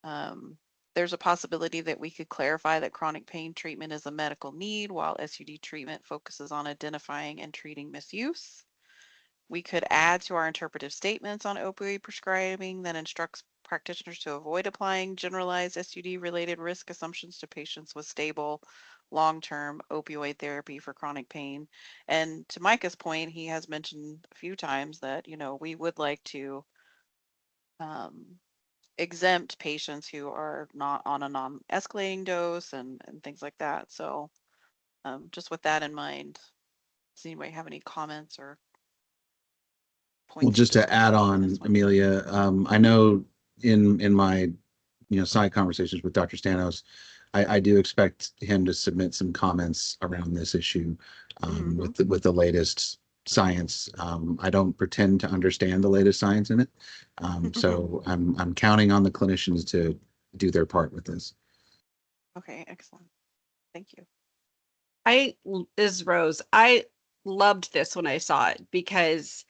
There's a possibility that we could clarify that chronic pain treatment is a medical need while SUD treatment focuses on identifying and treating misuse. We could add to our interpretive statements on opioid prescribing that instructs practitioners to avoid applying generalized SUD-related risk assumptions to patients with stable, long-term opioid therapy for chronic pain. And to Micah's point, he has mentioned a few times that, we would like to exempt patients who are not on a non-escalating dose and things like that. So just with that in mind, does anybody have any comments or points? Well, just to add on, Amelia, I know in my side conversations with Dr. Stanos, I do expect him to submit some comments around this issue with the latest science. I don't pretend to understand the latest science in it, so I'm counting on the clinicians to do their part with this. Okay, excellent. Thank you. This is Rose. I loved this when I saw it because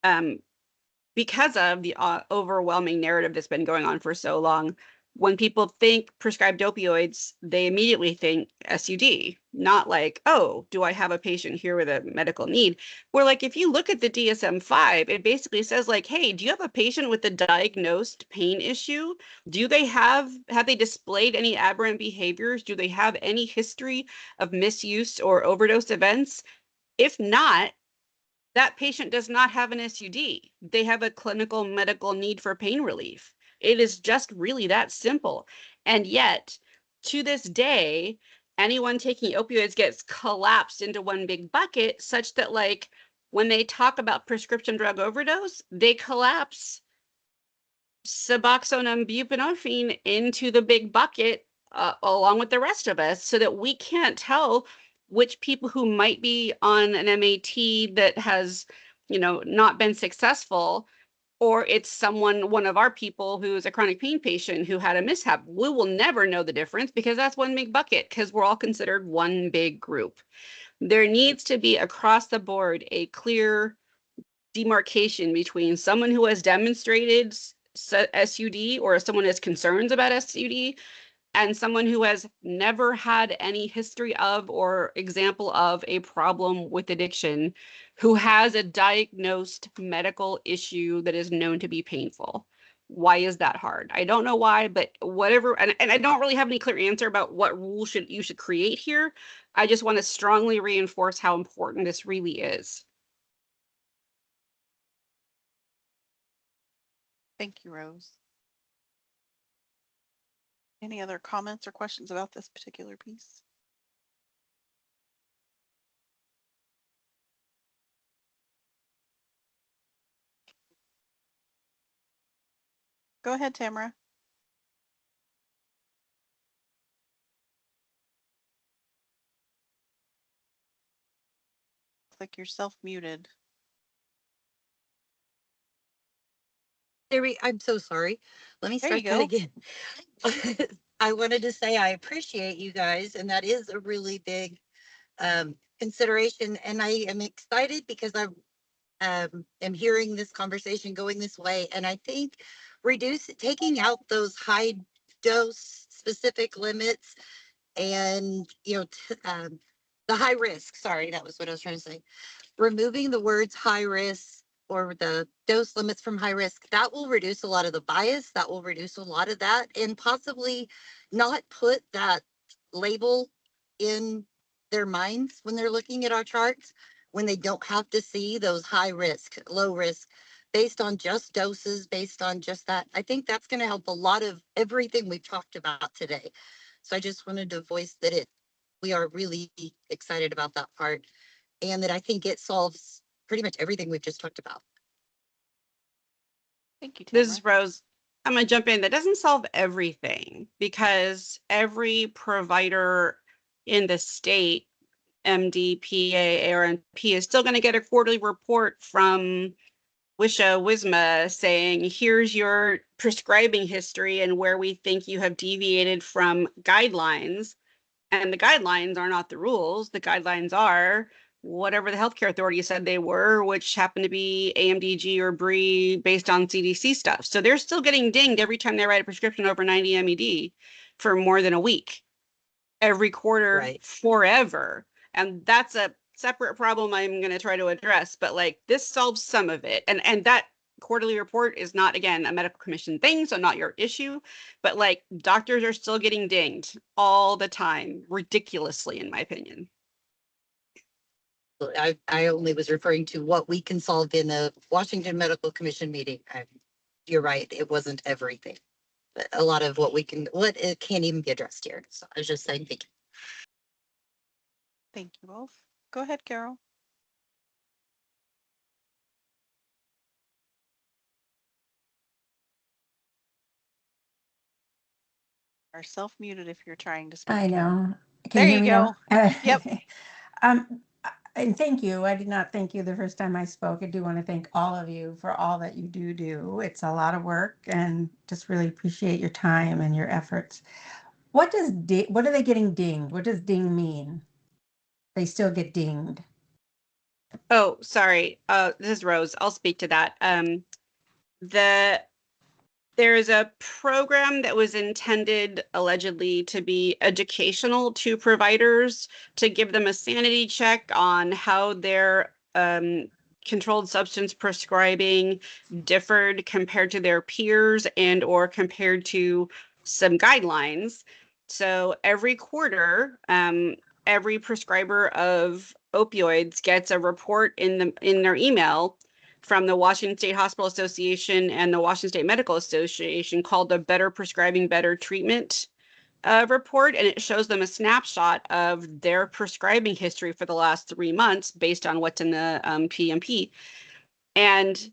of the overwhelming narrative that's been going on for so long when people think prescribed opioids, they immediately think SUD, not like, oh, do I have a patient here with a medical need? Where like, if you look at the DSM-5, it basically says like, hey, do you have a patient with a diagnosed pain issue? Do they have they displayed any aberrant behaviors? Do they have any history of misuse or overdose events? If not, that patient does not have an SUD. They have a clinical medical need for pain relief. It is just really that simple. And yet, to this day, anyone taking opioids gets collapsed into one big bucket, such that, like, when they talk about prescription drug overdose, they collapse Suboxone and buprenorphine into the big bucket along with the rest of us, so that we can't tell which people who might be on an MAT that has, not been successful, or it's one of our people who's a chronic pain patient who had a mishap. We will never know the difference because that's one big bucket, because we're all considered one big group. There needs to be across the board a clear demarcation between someone who has demonstrated SUD or someone has concerns about SUD and someone who has never had any history of or example of a problem with addiction, who has a diagnosed medical issue that is known to be painful. Why is that hard? I don't know why, but whatever, and I don't really have any clear answer about what rule you should create here. I just want to strongly reinforce how important this really is. Thank you, Rose. Any other comments or questions about this particular piece? Go ahead, Tamara. Looks like you're self-muted. I'm so sorry. Let me There you start that go. again. I wanted to say I appreciate you guys, and that is a really big consideration. And I am excited because I am hearing this conversation going this way. And I think taking out those high dose specific limits and, the high risk, sorry, that was what I was trying to say. Removing the words high risk or the dose limits from high risk, that will reduce a lot of the bias, that will reduce a lot of that, and possibly not put that label in their minds when they're looking at our charts, when they don't have to see those high risk, low risk, based on just doses, based on just that. I think that's going to help a lot of everything we've talked about today. So I just wanted to voice that we are really excited about that part, and that I think it solves pretty much everything we've just talked about. Thank you, Tamara. This is Rose. I'm going to jump in. That doesn't solve everything, because every provider in the state, MD, PA, ARNP, is still going to get a quarterly report from WISMA saying, here's your prescribing history and where we think you have deviated from guidelines. And the guidelines are not the rules. The guidelines are whatever the healthcare authority said they were, which happened to be AMDG or BRE based on CDC stuff. So they're still getting dinged every time they write a prescription over 90 MED for more than a week, every quarter, right, forever. And that's a separate problem I'm going to try to address, but like this solves some of it. And that quarterly report is not, again, a medical commission thing, so not your issue, but like doctors are still getting dinged all the time, ridiculously, in my opinion. I only was referring to what we can solve in the Washington Medical Commission meeting. You're right, it wasn't everything, but a lot of what it can't even be addressed here. So I was just saying thank you. Thank you both. Go ahead, Carol. Are self-muted if you're trying to speak. I know. Carol. Can you There hear you me go. now? Yep. And thank you. I did not thank you the first time I spoke. I do want to thank all of you for all that you do. It's a lot of work, and just really appreciate your time and your efforts. What are they getting dinged? What does ding mean? They still get dinged. Oh, sorry. This is Rose. I'll speak to that. There's a program that was intended allegedly to be educational to providers to give them a sanity check on how their controlled substance prescribing differed compared to their peers and or compared to some guidelines. So every quarter, every prescriber of opioids gets a report in their email from the Washington State Hospital Association and the Washington State Medical Association called the Better Prescribing, Better Treatment report. And it shows them a snapshot of their prescribing history for the last 3 months based on what's in the PMP. And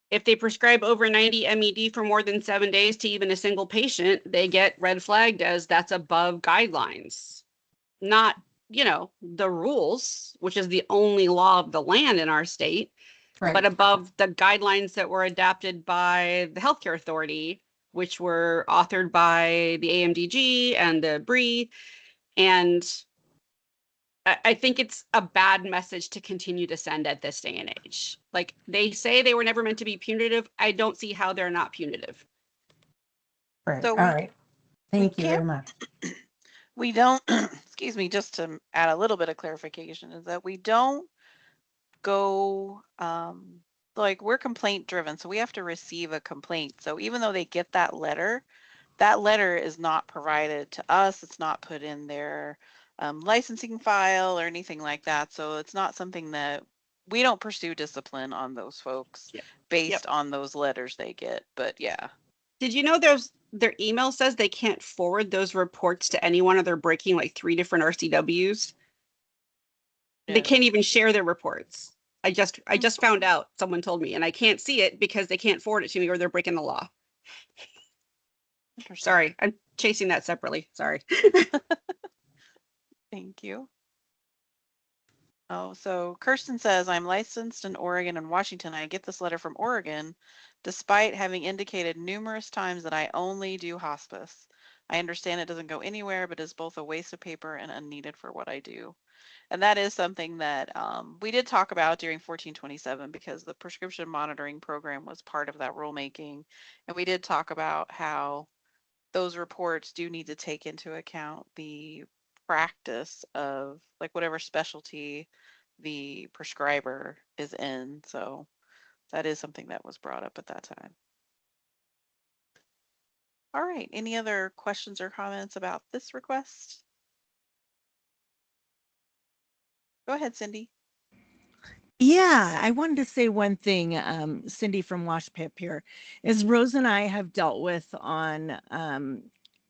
if they prescribe over 90 MED for more than 7 days to even a single patient, they get red flagged as that's above guidelines, not, the rules, which is the only law of the land in our state, but above the guidelines that were adopted by the healthcare authority, which were authored by the AMDG and the BRE. And I think it's a bad message to continue to send at this day and age. Like, they say they were never meant to be punitive. I don't see how they're not punitive. Right. So All right. Thank you can't- very much. We don't, excuse me, just to add a little bit of clarification, is that we don't go, like, we're complaint driven, so we have to receive a complaint. So even though they get that letter is not provided to us. It's not put in their licensing file or anything like that. So it's not something that we don't pursue discipline on those folks based on those letters they get. But yeah. Did you know their email says they can't forward those reports to anyone, or they're breaking like 3 different RCWs? They can't even share their reports. I just found out, someone told me, and I can't see it because they can't forward it to me or they're breaking the law. Sorry, I'm chasing that separately. Sorry. Thank you. Oh, so Kirsten says, I'm licensed in Oregon and Washington. I get this letter from Oregon, despite having indicated numerous times that I only do hospice. I understand it doesn't go anywhere, but is both a waste of paper and unneeded for what I do. And that is something that we did talk about during 1427, because the prescription monitoring program was part of that rulemaking. And we did talk about how those reports do need to take into account the practice of, like, whatever specialty the prescriber is in. So that is something that was brought up at that time. All right, any other questions or comments about this request? Go ahead, Cindy. Yeah, I wanted to say one thing, Cindy from WashPIP here, is Rose and I have dealt with on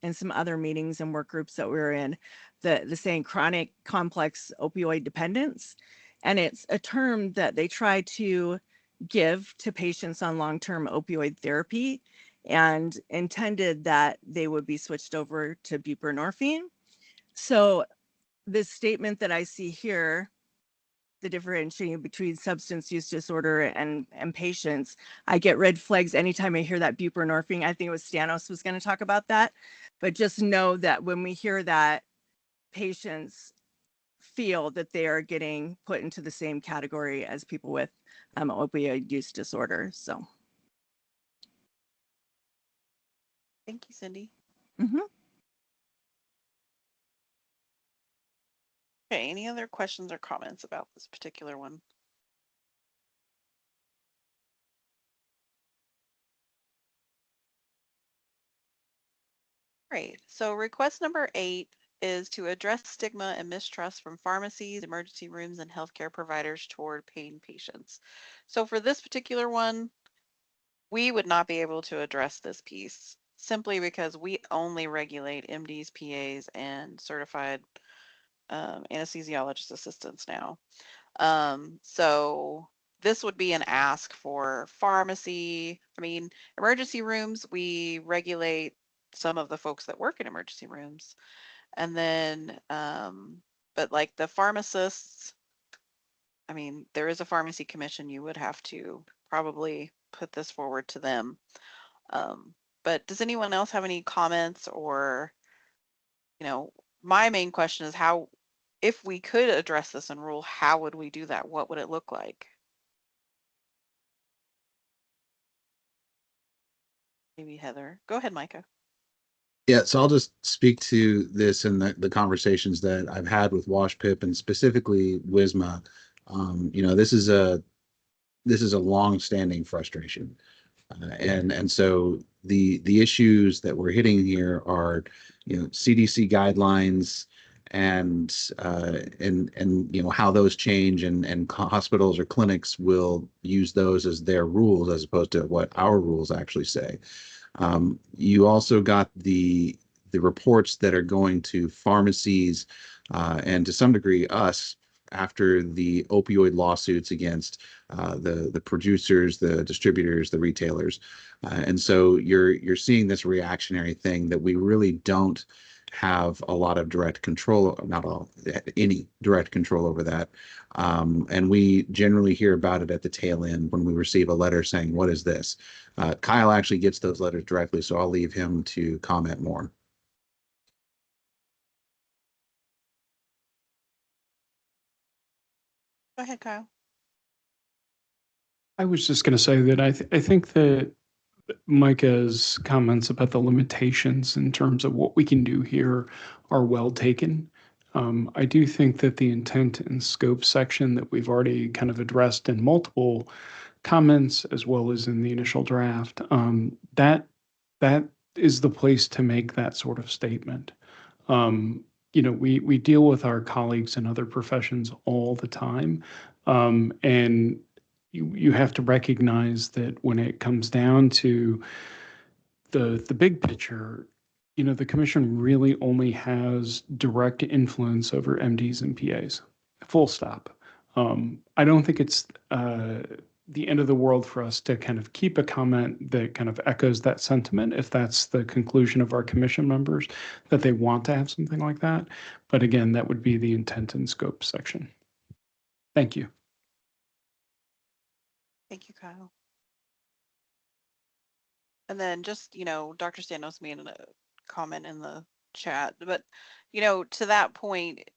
in some other meetings and work groups that we're in, the saying chronic complex opioid dependence. And it's a term that they try to give to patients on long-term opioid therapy, and intended that they would be switched over to buprenorphine. So this statement that I see here, the differentiating between substance use disorder and patients, I get red flags anytime I hear that buprenorphine. I think it was Stanos was going to talk about that, but just know that when we hear that, patients feel that they are getting put into the same category as people with opioid use disorder. So thank you, Cindy. Okay, any other questions or comments about this particular one? Great. So request number 8 is to address stigma and mistrust from pharmacies, emergency rooms, and healthcare providers toward pain patients. So for this particular one, we would not be able to address this piece simply because we only regulate MDs, PAs, and certified anesthesiologist assistants now. So this would be an ask for pharmacy. I mean, emergency rooms, we regulate some of the folks that work in emergency rooms. And then, but like the pharmacists, I mean, there is a pharmacy commission. You would have to probably put this forward to them. But does anyone else have any comments, or, my main question is how, if we could address this in rule, how would we do that? What would it look like? maybe Heather. Go ahead, Micah. Yeah, so I'll just speak to this and the conversations that I've had with WashPIP and specifically WISMA. This is a long-standing frustration, and so the issues that we're hitting here are, CDC guidelines and how those change and hospitals or clinics will use those as their rules as opposed to what our rules actually say. You also got the reports that are going to pharmacies and to some degree us after the opioid lawsuits against the producers, the distributors, the retailers, and so you're seeing this reactionary thing that we really don't have a lot of direct control, not all, any direct control over that. And we generally hear about it at the tail end when we receive a letter saying, "What is this?" Kyle actually gets those letters directly, so I'll leave him to comment more. Go ahead, Kyle. I was just going to say that I think that Micah's comments about the limitations in terms of what we can do here are well taken. I do think that the intent and scope section that we've already kind of addressed in multiple comments as well as in the initial draft, that is the place to make that sort of statement. We deal with our colleagues in other professions all the time, and you have to recognize that when it comes down to the big picture, the commission really only has direct influence over MDs and PAs. Full stop. I don't think it's the end of the world for us to kind of keep a comment that kind of echoes that sentiment if that's the conclusion of our commission members, that they want to have something like that. But again, that would be the intent and scope section. Thank you. Thank you, Kyle. And then just, Dr. Stanos made a comment in the chat, but, to that point,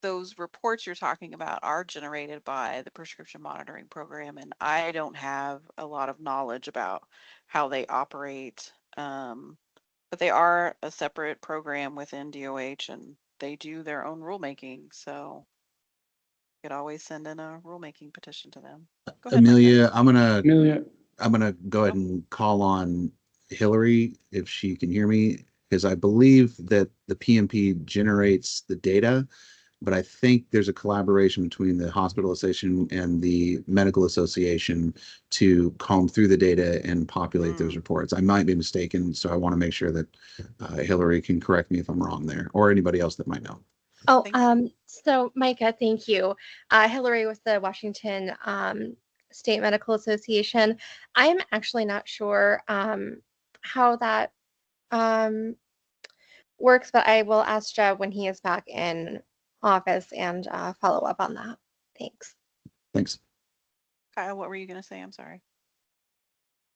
those reports you're talking about are generated by the prescription monitoring program, and I don't have a lot of knowledge about how they operate. But they are a separate program within DOH, and they do their own rulemaking. So you could always send in a rulemaking petition to them. Go ahead, Micah. Amelia, Amelia, I'm gonna go ahead and call on Hillary if she can hear me, because I believe that the PMP generates the data, but I think there's a collaboration between the hospital association and the medical association to comb through the data and populate those reports. I might be mistaken, so I want to make sure that Hillary can correct me if I'm wrong there, or anybody else that might know. Oh, so Micah, thank you. Hillary with the Washington State Medical Association. I'm actually not sure how that works, but I will ask Jeb when he is back in office and follow up on that. Thanks. Thanks. Kyle, what were you going to say? I'm sorry.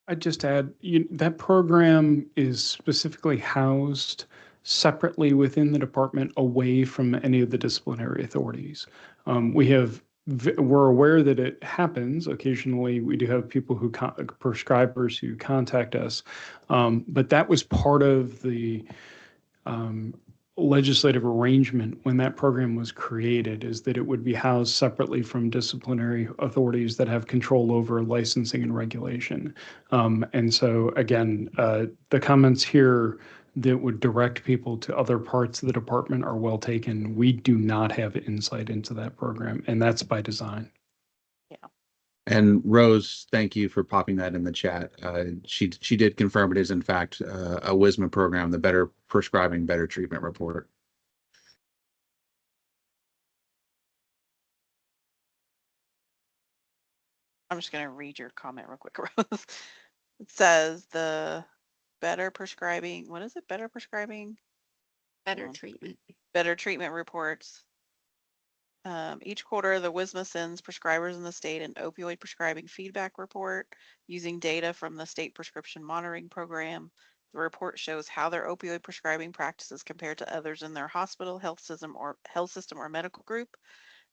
I'd just add that program is specifically housed separately within the department away from any of the disciplinary authorities. We're aware that it happens occasionally. We do have people prescribers who contact us, but that was part of the legislative arrangement when that program was created, is that it would be housed separately from disciplinary authorities that have control over licensing and regulation. And so again, the comments here that would direct people to other parts of the department are well taken. We do not have insight into that program, and that's by design. Yeah. And Rose, thank you for popping that in the chat. She did confirm it is in fact a WISMA program, the Better Prescribing, Better Treatment report. I'm just going to read your comment real quick, Rose. It says the Better Prescribing, what is it? Better Prescribing? Better treatment. Better treatment reports. Each quarter, the WISMA sends prescribers in the state an opioid prescribing feedback report using data from the state prescription monitoring program. The report shows how their opioid prescribing practices compare to others in their hospital, health system, or medical group,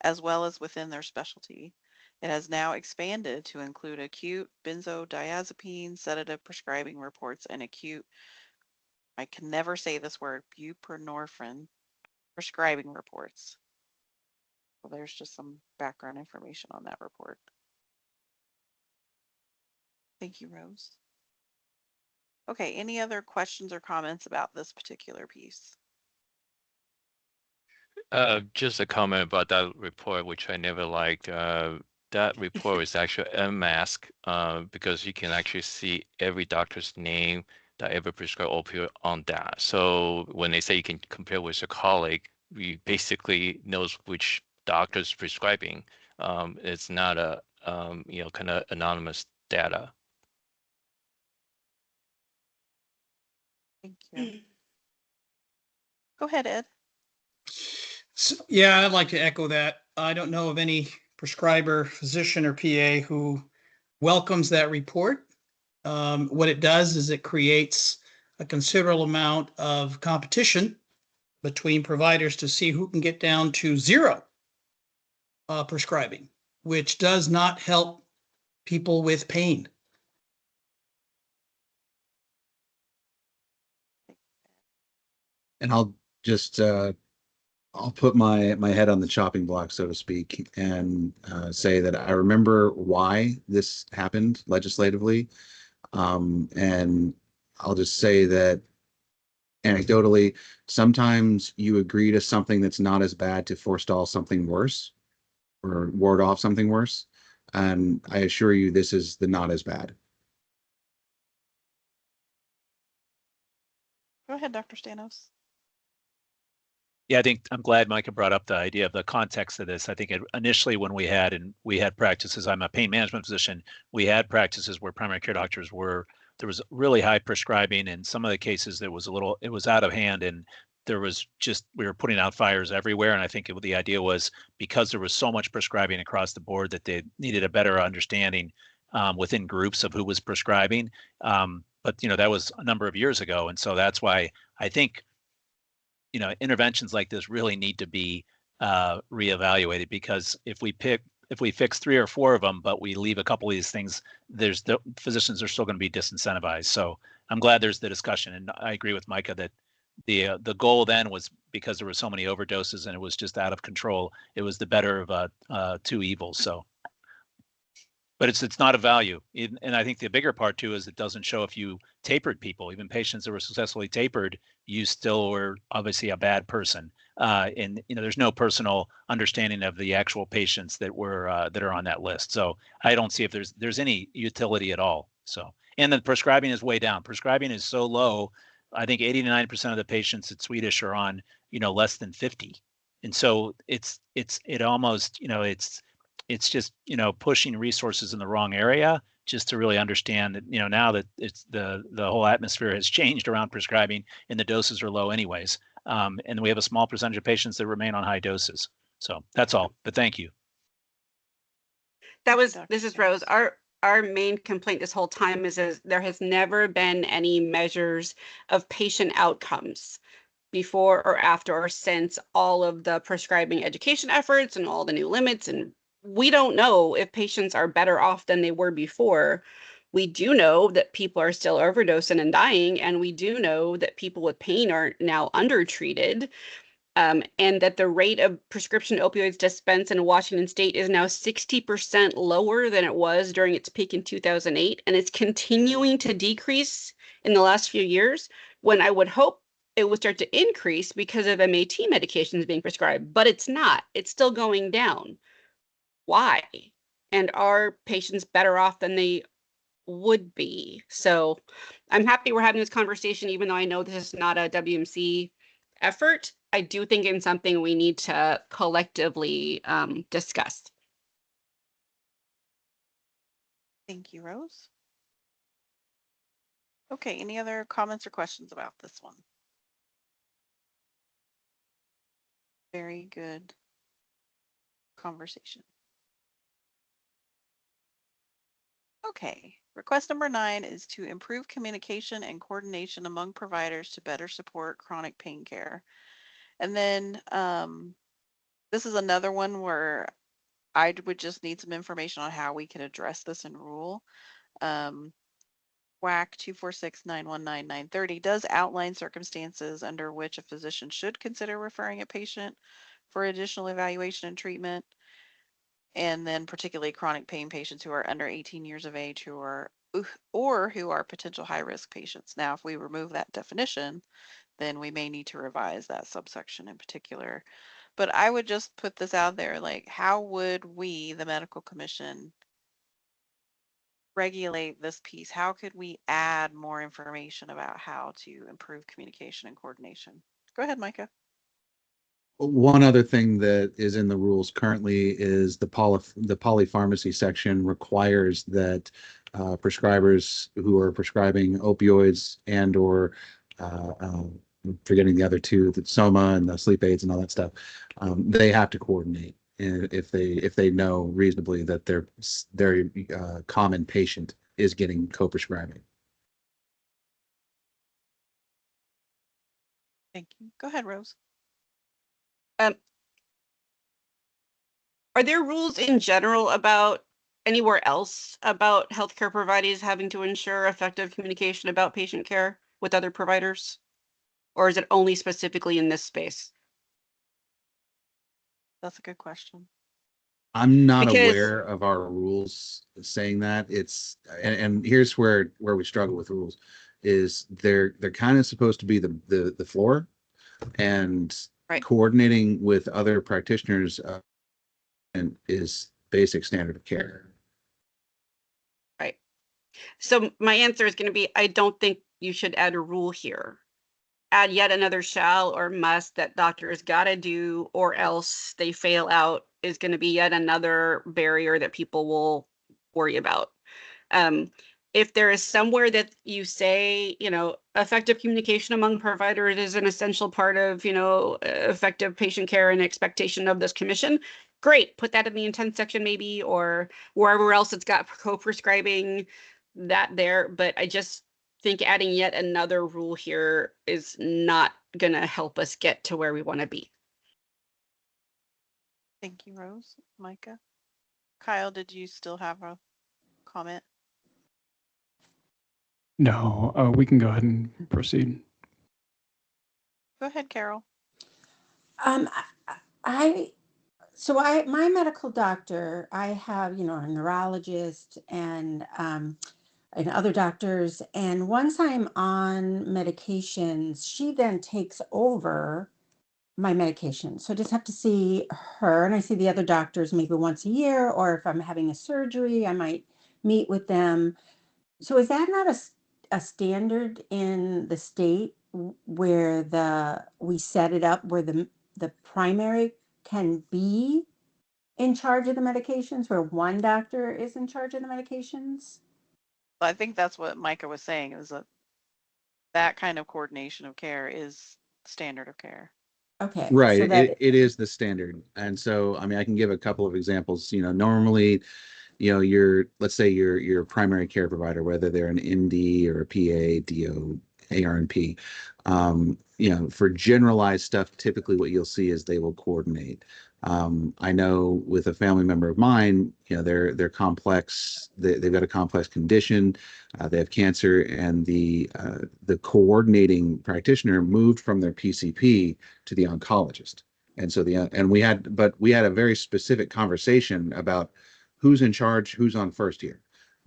as well as within their specialty. It has now expanded to include acute benzodiazepine sedative prescribing reports and acute, I can never say this word, buprenorphine prescribing reports. Well, there's just some background information on that report. Thank you, Rose. Okay, any other questions or comments about this particular piece? Just a comment about that report, which I never liked. That report is actually unmasked because you can actually see every doctor's name that ever prescribed opioid on that. So when they say you can compare with a colleague, you basically knows which doctor's prescribing. It's not a kind of anonymous data. Thank you. Go ahead, Ed. So, yeah, I'd like to echo that. I don't know of any prescriber, physician, or PA who welcomes that report. What it does is it creates a considerable amount of competition between providers to see who can get down to zero prescribing, which does not help people with pain. And I'll just I'll put my head on the chopping block, so to speak, and say that I remember why this happened legislatively, and I'll just say that anecdotally, sometimes you agree to something that's not as bad to forestall something worse or ward off something worse, and I assure you, this is the not as bad. Go ahead, Dr. Stanos. Yeah, I think I'm glad Micah brought up the idea of the context of this. I think initially when we had practices, I'm a pain management physician, we had practices where primary care doctors there was really high prescribing, and some of the cases it was out of hand, and we were putting out fires everywhere. And I think the idea was because there was so much prescribing across the board that they needed a better understanding within groups of who was prescribing. But that was a number of years ago. And so that's why I think interventions like this really need to be reevaluated, because if we fix 3 or 4 of them, but we leave a couple of these things, the physicians are still going to be disincentivized. So I'm glad there's the discussion, and I agree with Micah that the goal then was, because there were so many overdoses and it was just out of control, it was the better of 2 evils. So. But it's not a value. And I think the bigger part too is it doesn't show if you tapered people, even patients that were successfully tapered, you still were obviously a bad person. And there's no personal understanding of the actual patients that are on that list. So I don't see if there's any utility at all. So, and the prescribing is way down. Prescribing is so low. I think 80 to 90% of the patients at Swedish are on less than 50. And so it's just pushing resources in the wrong area, just to really understand that now that it's the whole atmosphere has changed around prescribing and the doses are low anyways, and we have a small percentage of patients that remain on high doses. So that's all, but thank you. This is Rose. Our main complaint this whole time is there has never been any measures of patient outcomes before or after or since all of the prescribing education efforts and all the new limits. And we don't know if patients are better off than they were before. We do know that people are still overdosing and dying, and we do know that people with pain are now undertreated. And that the rate of prescription opioids dispensed in Washington state is now 60% lower than it was during its peak in 2008. And it's continuing to decrease in the last few years, when I would hope it would start to increase because of MAT medications being prescribed, but it's not. It's still going down. Why? And are patients better off than they would be? So I'm happy we're having this conversation, even though I know this is not a WMC effort. I do think it's something we need to collectively discuss. Thank you, Rose. Okay, any other comments or questions about this one? Very good conversation. Okay, request number 9 is to improve communication and coordination among providers to better support chronic pain care. And then this is another one where I would just need some information on how we can address this in rule. WAC 246919930 does outline circumstances under which a physician should consider referring a patient for additional evaluation and treatment, and then particularly chronic pain patients who are under 18 years of age who are or who are potential high-risk patients. Now, if we remove that definition, then we may need to revise that subsection in particular. But I would just put this out there, like, how would we, the medical commission, regulate this piece? How could we add more information about how to improve communication and coordination? Go ahead, Micah. One other thing that is in the rules currently is the polypharmacy section requires that prescribers who are prescribing opioids and or forgetting the other two, the soma and the sleep aids and all that stuff, they have to coordinate if they know reasonably that their common patient is getting co-prescribing. Thank you. Go ahead, Rose. Are there rules in general about anywhere else about healthcare providers having to ensure effective communication about patient care with other providers? Or is it only specifically in this space? That's a good question. I'm not Because aware of our rules saying that. It's and here's where we struggle with rules is they're kind of supposed to be the floor, and right. coordinating with other practitioners and is basic standard of care. Right. So my answer is going to be, I don't think you should add a rule here. Add yet another shall or must that doctors got to do, or else they fail out, is going to be yet another barrier that people will worry about. If there is somewhere that you say, effective communication among providers is an essential part of, effective patient care and expectation of this commission, great, put that in the intent section maybe, or wherever else it's got co-prescribing that there. But I just think adding yet another rule here is not going to help us get to where we want to be. Thank you, Rose. Micah. Kyle, did you still have a comment? No, we can go ahead and proceed. Go ahead, Carol. My medical doctor, I have, a neurologist and other doctors. And once I'm on medications, she then takes over my medication. So I just have to see her, and I see the other doctors maybe once a year, or if I'm having a surgery, I might meet with them. So is that not a standard in the state where we set it up where the primary can be in charge of the medications, where one doctor is in charge of the medications? I think that's what Micah was saying, is that kind of coordination of care is standard of care. Okay. Right. So that It is the standard. And so, I mean, I can give a couple of examples. Normally, let's say your primary care provider, whether they're an MD or a PA, DO, ARNP, for generalized stuff, typically what you'll see is they will coordinate. I know with a family member of mine, they're complex. They've got a complex condition. They have cancer, and the coordinating practitioner moved from their PCP to the oncologist. And so we had a very specific conversation about who's in charge, who's on first here.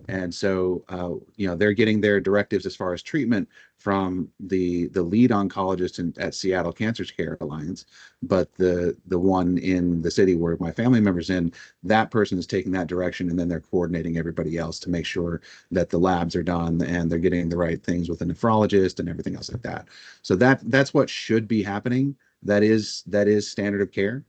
And so, they're getting their directives as far as treatment from the lead oncologist at Seattle Cancer Care Alliance, but the one in the city where my family member's in, that person is taking that direction, and then they're coordinating everybody else to make sure that the labs are done and they're getting the right things with the nephrologist and everything else like that. So that's what should be happening. That is standard of care.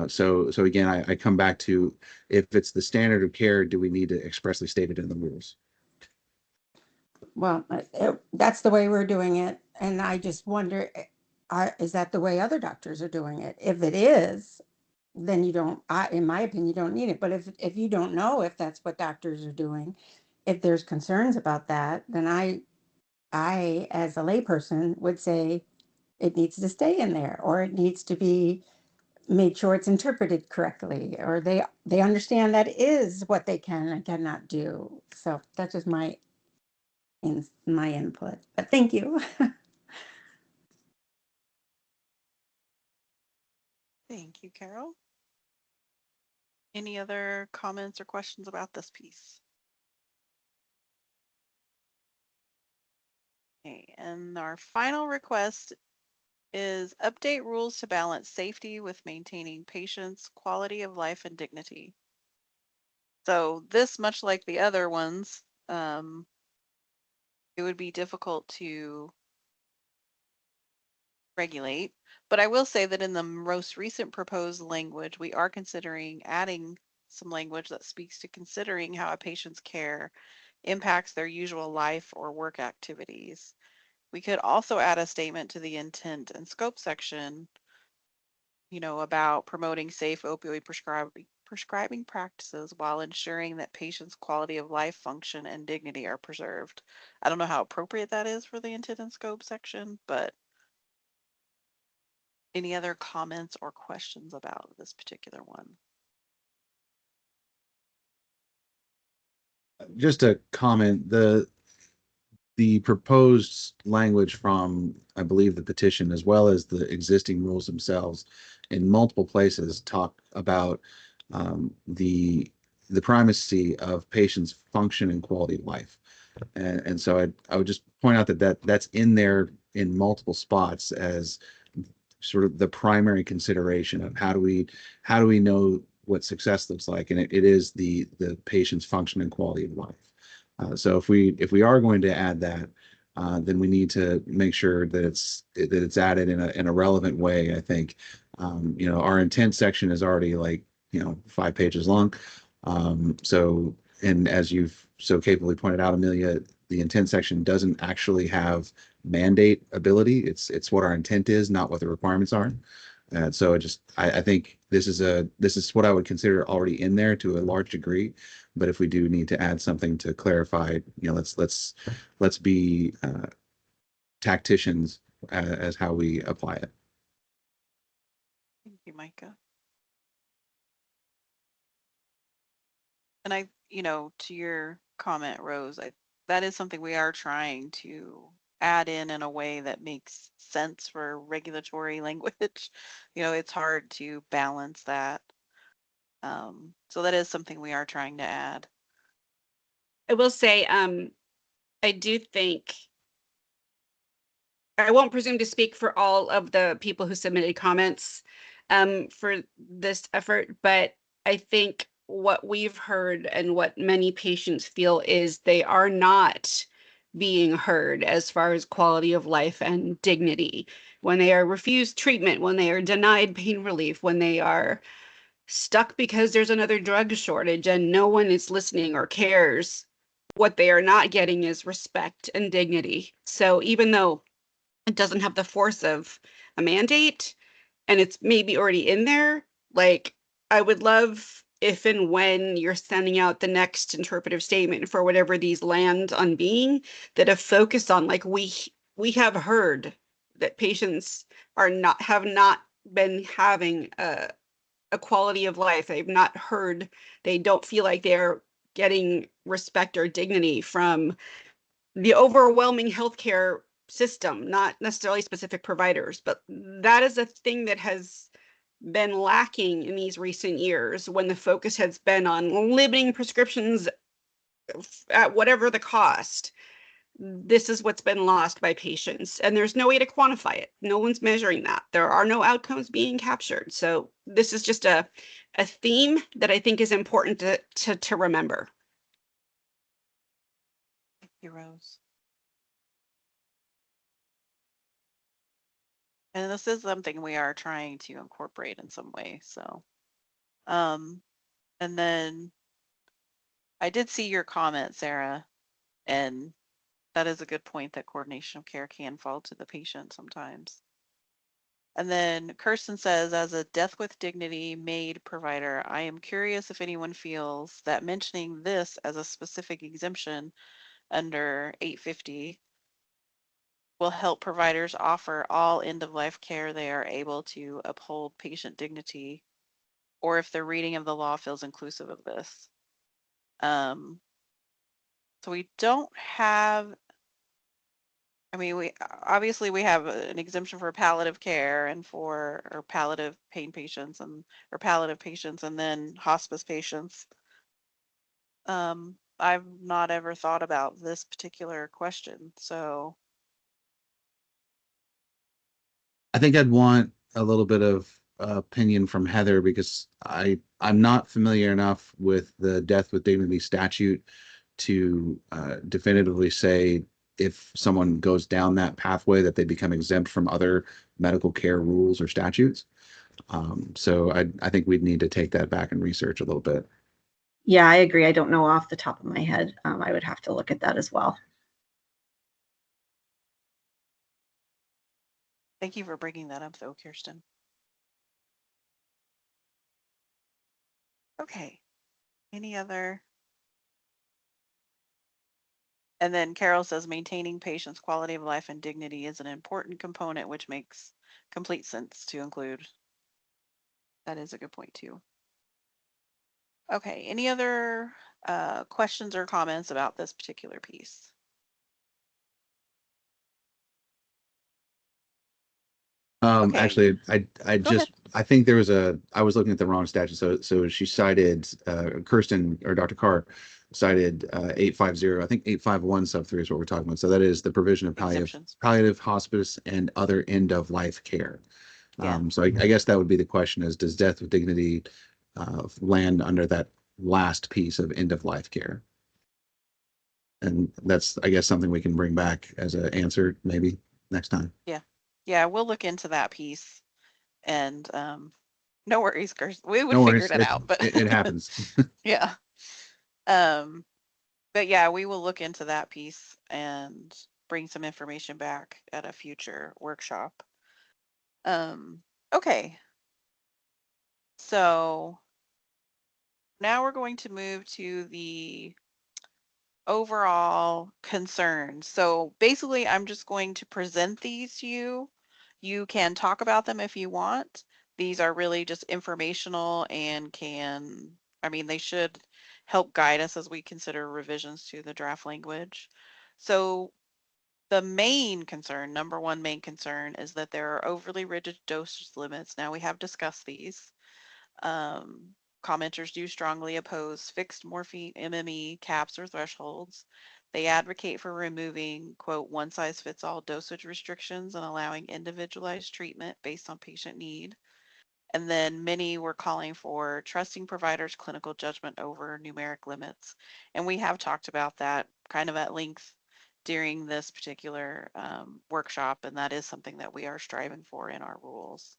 So again, I come back to, if it's the standard of care, do we need to expressly state it in the rules? Well, that's the way we're doing it. And I just wonder, is that the way other doctors are doing it? If it is, then in my opinion, you don't need it. But if you don't know if that's what doctors are doing, if there's concerns about that, then I, as a layperson, would say it needs to stay in there, or it needs to be made sure it's interpreted correctly, or they understand that is what they can and cannot do. So that's just my input. But thank you. Thank you, Carol. Any other comments or questions about this piece? Okay, and our final request is update rules to balance safety with maintaining patients' quality of life and dignity. So this, much like the other ones, it would be difficult to regulate. But I will say that in the most recent proposed language, we are considering adding some language that speaks to considering how a patient's care impacts their usual life or work activities. We could also add a statement to the intent and scope section, about promoting safe opioid prescribing practices while ensuring that patients' quality of life, function, and dignity are preserved. I don't know how appropriate that is for the intent and scope section, but any other comments or questions about this particular one? Just a comment, the proposed language from, I believe, the petition, as well as the existing rules themselves, in multiple places talk about the primacy of patients' function and quality of life. And so I would just point out that's in there in multiple spots as sort of the primary consideration of how do we know what success looks like, and it is the patient's function and quality of life. So if we are going to add that, then we need to make sure that it's added in a relevant way. I think our intent section is already 5 pages long. So, and as you've so capably pointed out, Amelia, the intent section doesn't actually have mandate ability. It's what our intent is, not what the requirements are. So I think this is what I would consider already in there to a large degree. But if we do need to add something to clarify, let's be tacticians as how we apply it. Thank you, Micah. And to your comment, Rose, that is something we are trying to add in a way that makes sense for regulatory language. It's hard to balance that. So that is something we are trying to add. I will say, I do think I won't presume to speak for all of the people who submitted comments for this effort, but I think what we've heard and what many patients feel is they are not being heard as far as quality of life and dignity. When they are refused treatment, when they are denied pain relief, when they are stuck because there's another drug shortage and no one is listening or cares, what they are not getting is respect and dignity. So even though it doesn't have the force of a mandate and it's maybe already in there, I would love if and when you're sending out the next interpretive statement for whatever these land on being, that a focus on we have heard that patients have not been having a quality of life. They've not heard, they don't feel like they're getting respect or dignity from the overwhelming healthcare system, not necessarily specific providers, but that is a thing that has been lacking in these recent years when the focus has been on limiting prescriptions at whatever the cost. This is what's been lost by patients, and there's no way to quantify it. No one's measuring that. There are no outcomes being captured. So this is just a theme that I think is important to remember. Thank you, Rose. And this is something we are trying to incorporate in some way. So, and then I did see your comment, Sarah, and that is a good point that coordination of care can fall to the patient sometimes. And then Kirsten says, as a death with dignity MAID provider, I am curious if anyone feels that mentioning this as a specific exemption under 850 will help providers offer all end-of-life care they are able to uphold patient dignity, or if the reading of the law feels inclusive of this. So we don't have, I mean, we obviously we have an exemption for palliative care and for or palliative pain patients and or palliative patients and then hospice patients. I've not ever thought about this particular question, so I think I'd want a little bit of opinion from Heather because I'm not familiar enough with the death with dignity statute to definitively say if someone goes down that pathway that they become exempt from other medical care rules or statutes. So I think we'd need to take that back and research a little bit. Yeah, I agree. I don't know off the top of my head. I would have to look at that as well. thank you for bringing that up though, Kirsten. Okay, any other? And then Carol says maintaining patients' quality of life and dignity is an important component, which makes complete sense to include. That is a good point too. Okay, any other questions or comments about this particular piece? Okay. Actually, I Go just ahead. I think there was I was looking at the wrong statute. So she cited Kirsten or Dr. Carr cited 850. I think 851 sub 3 is what we're talking about. So that is the provision of palliative hospice and other end of life care. Yeah. So I guess that would be the question: is does death with dignity land under that last piece of end of life care? And that's, I guess, something we can bring back as an answer maybe next time. Yeah. Yeah, we'll look into that piece. And no worries, Kirsten. We would No figure worries. it out, but It happens. yeah. But yeah, we will look into that piece and bring some information back at a future workshop. Okay. So now we're going to move to the overall concerns. So basically, I'm just going to present these to you. You can talk about them if you want. These are really just informational and I mean, they should help guide us as we consider revisions to the draft language. So the main concern, number one main concern, is that there are overly rigid dosage limits. Now we have discussed these. Um, Commenters do strongly oppose fixed morphine MME caps or thresholds. They advocate for removing, quote, one size fits all dosage restrictions and allowing individualized treatment based on patient need. And then many were calling for trusting providers' clinical judgment over numeric limits. And we have talked about that kind of at length during this particular workshop, and that is something that we are striving for in our rules.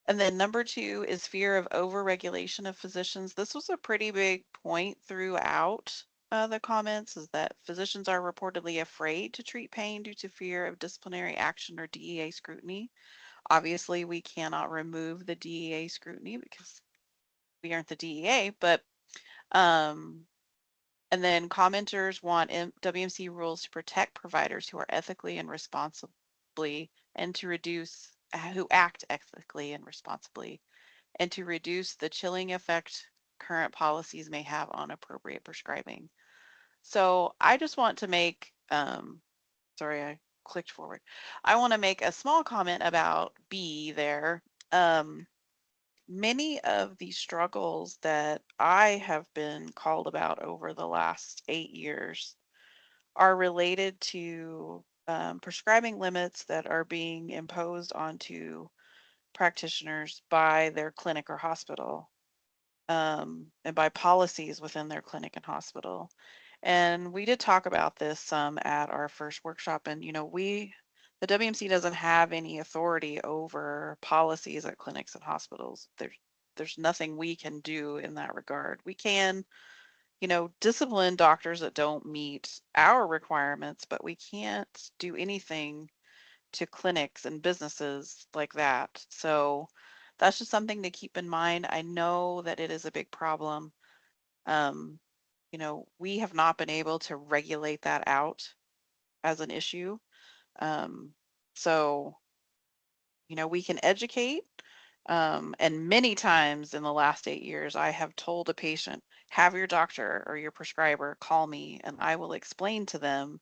And then number two is fear of overregulation of physicians. This was a pretty big point throughout the comments, is that physicians are reportedly afraid to treat pain due to fear of disciplinary action or DEA scrutiny. Obviously, we cannot remove the DEA scrutiny because we aren't the DEA, but and then commenters want WMC rules to protect providers who are ethically and responsibly and to reduce who act ethically and responsibly and to reduce the chilling effect current policies may have on appropriate prescribing. So I just want to make, sorry, I clicked forward. I want to make a small comment about B there. Many of the struggles that I have been called about over the last 8 years are related to prescribing limits that are being imposed onto practitioners by their clinic or hospital, and by policies within their clinic and hospital. And we did talk about this some at our first workshop. And, you know, the WMC doesn't have any authority over policies at clinics and hospitals. There's nothing we can do in that regard. We can, you know, discipline doctors that don't meet our requirements, but we can't do anything to clinics and businesses like that. So that's just something to keep in mind. I know that it is a big problem. Um, you know, we have not been able to regulate that out as an issue. So, we can educate. And many times in the last 8 years, I have told a patient, have your doctor or your prescriber call me and I will explain to them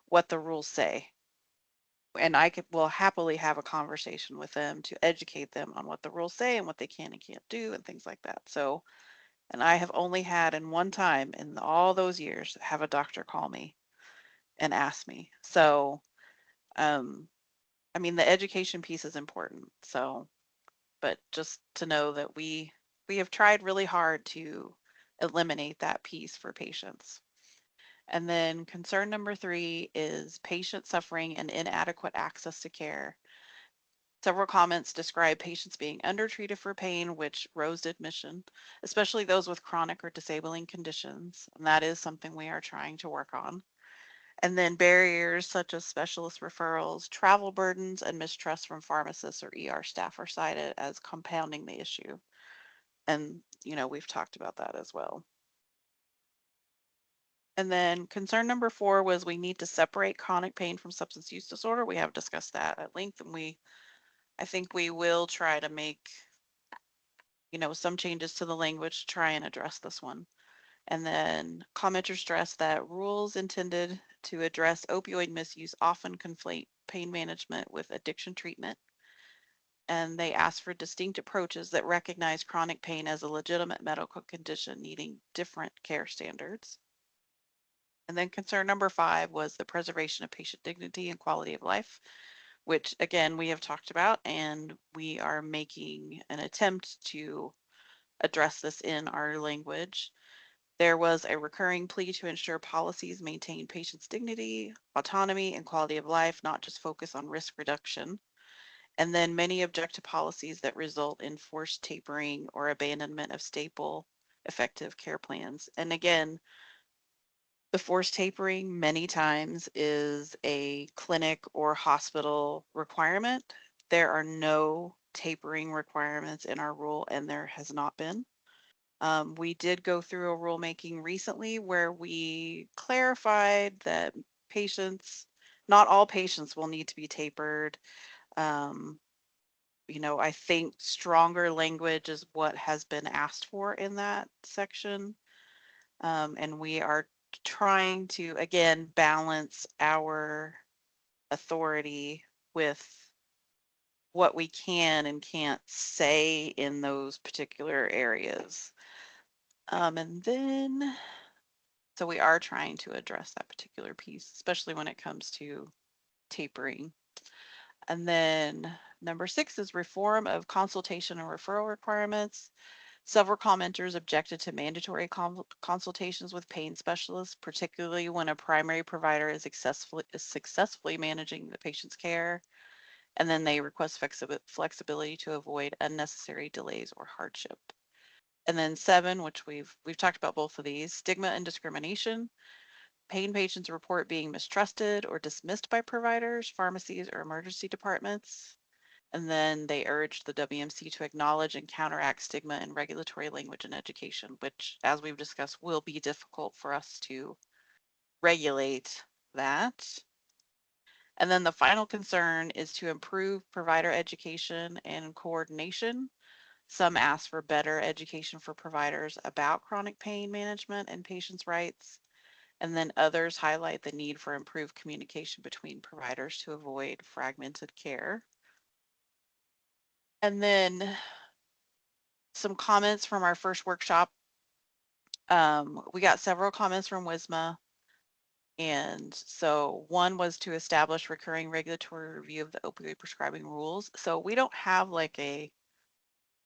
what the rules say. And will happily have a conversation with them to educate them on what the rules say and what they can and can't do and things like that. So, and I have only had in one time in all those years have a doctor call me and ask me. So, I mean, the education piece is important. So, but just to know that we have tried really hard to eliminate that piece for patients. And then concern number 3 is patient suffering and inadequate access to care. Several comments describe patients being undertreated for pain, which rose to admission, especially those with chronic or disabling conditions. And that is something we are trying to work on. And then barriers such as specialist referrals, travel burdens, and mistrust from pharmacists or ER staff are cited as compounding the issue. And, we've talked about that as well. And then concern number 4 was we need to separate chronic pain from substance use disorder. We have discussed that at length, and I think we will try to make, some changes to the language to try and address this one. And then commenters stress that rules intended to address opioid misuse often conflate pain management with addiction treatment. And they ask for distinct approaches that recognize chronic pain as a legitimate medical condition needing different care standards. And then concern number 5 was the preservation of patient dignity and quality of life, which again, we have talked about, and we are making an attempt to address this in our language. There was a recurring plea to ensure policies maintain patients' dignity, autonomy, and quality of life, not just focus on risk reduction. And then many object to policies that result in forced tapering or abandonment of staple, effective care plans. And again, the forced tapering many times is a clinic or hospital requirement. There are no tapering requirements in our rule, and there has not been. We did go through a rulemaking recently where we clarified that not all patients will need to be tapered. I think stronger language is what has been asked for in that section. And we are trying to, again, balance our authority with what we can and can't say in those particular areas. And then, so we are trying to address that particular piece, especially when it comes to tapering. And then number 6 is reform of consultation and referral requirements. Several commenters objected to mandatory consultations with pain specialists, particularly when a primary provider is successfully managing the patient's care. And then they request flexibility to avoid unnecessary delays or hardship. And then 7, which we've talked about both of these, stigma and discrimination. Pain patients report being mistrusted or dismissed by providers, pharmacies, or emergency departments. And then they urged the WMC to acknowledge and counteract stigma in regulatory language and education, which, as we've discussed, will be difficult for us to regulate that. And then the final concern is to improve provider education and coordination. Some ask for better education for providers about chronic pain management and patients' rights. And then others highlight the need for improved communication between providers to avoid fragmented care. And then some comments from our first workshop. We got several comments from WISMA. And so one was to establish recurring regulatory review of the opioid prescribing rules. So we don't have like a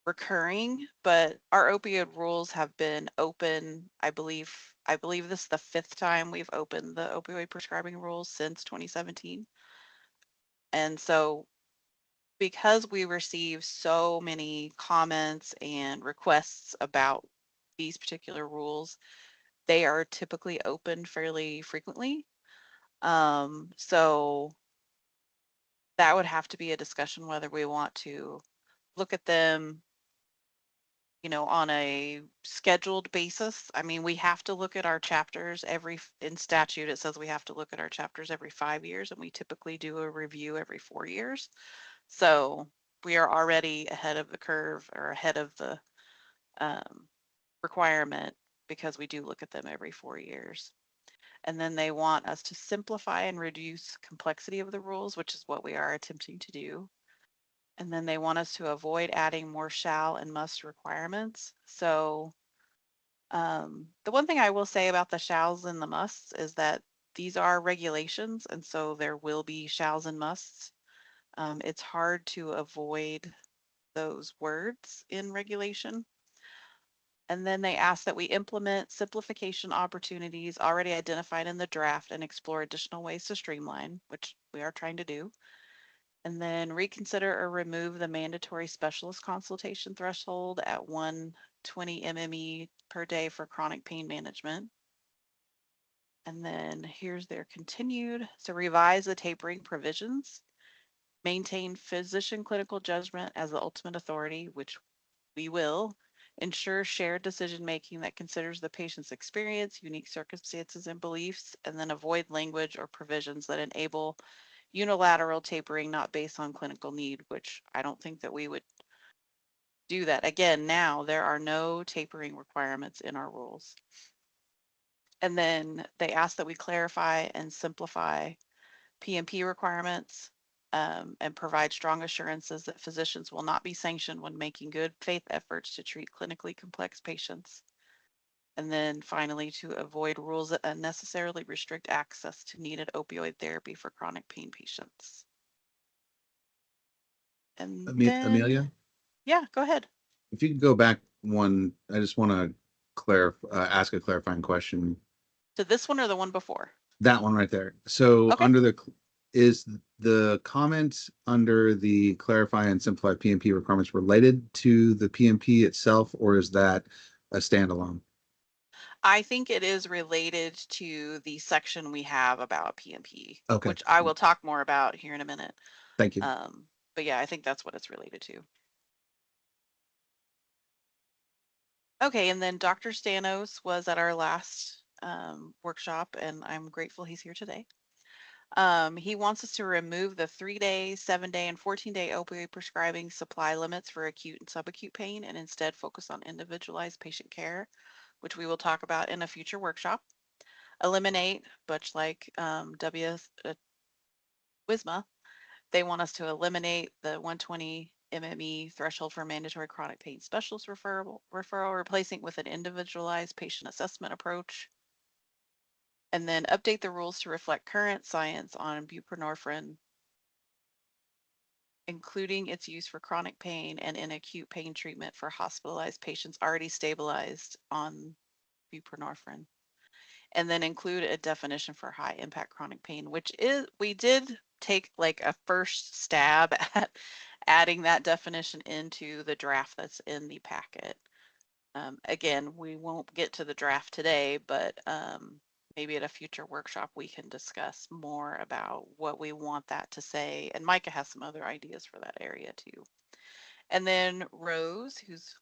recurring, but our opioid rules have been open. I believe this is the 5th time we've opened the opioid prescribing rules since 2017. And so because we receive so many comments and requests about these particular rules, they are typically opened fairly frequently. So that would have to be a discussion whether we want to look at them on a scheduled basis. I mean, we have to look at our chapters in statute, it says we have to look at our chapters every 5 years, and we typically do a review every 4 years. So we are already ahead of the curve, or ahead of the requirement, because we do look at them every 4 years. And then they want us to simplify and reduce complexity of the rules, which is what we are attempting to do. And then they want us to avoid adding more shall and must requirements. So the one thing I will say about the shalls and the musts is that these are regulations, and so there will be shalls and musts. It's hard to avoid those words in regulation. And then they ask that we implement simplification opportunities already identified in the draft and explore additional ways to streamline, which we are trying to do. And then reconsider or remove the mandatory specialist consultation threshold at 120 MME per day for chronic pain management. And then here's their continued. So revise the tapering provisions, maintain physician clinical judgment as the ultimate authority, which we will, ensure shared decision-making that considers the patient's experience, unique circumstances, and beliefs, and then avoid language or provisions that enable unilateral tapering not based on clinical need, which I don't think that we would do that. Again, now there are no tapering requirements in our rules. And then they ask that we clarify and simplify PMP requirements, and provide strong assurances that physicians will not be sanctioned when making good faith efforts to treat clinically complex patients. And then finally, to avoid rules that unnecessarily restrict access to needed opioid therapy for chronic pain patients. And then, Amelia, yeah, go ahead. if you could go back one, I just want to ask a clarifying question. To this one or the one before? That one right there. So Okay. is the comment under the clarify and simplify PMP requirements related to the PMP itself, or is that a standalone? I think it is related to the section we have about PMP, Okay. which I will talk more about here in a minute. Thank you. But yeah, I think that's what it's related to. Okay, and then Dr. Stanos was at our last workshop, and I'm grateful he's here today. He wants us to remove the 3-day, 7-day, and 14-day opioid prescribing supply limits for acute and subacute pain, and instead focus on individualized patient care, which we will talk about in a future workshop. Eliminate, much like WISMA, they want us to eliminate the 120 MME threshold for mandatory chronic pain specialist referral, replacing with an individualized patient assessment approach. And then update the rules to reflect current science on buprenorphine, including its use for chronic pain and in acute pain treatment for hospitalized patients already stabilized on buprenorphine. And then include a definition for high impact chronic pain, which is, we did take like a first stab at adding that definition into the draft that's in the packet. Again, we won't get to the draft today, but maybe at a future workshop we can discuss more about what we want that to say. And Micah has some other ideas for that area too. And then Rose, who's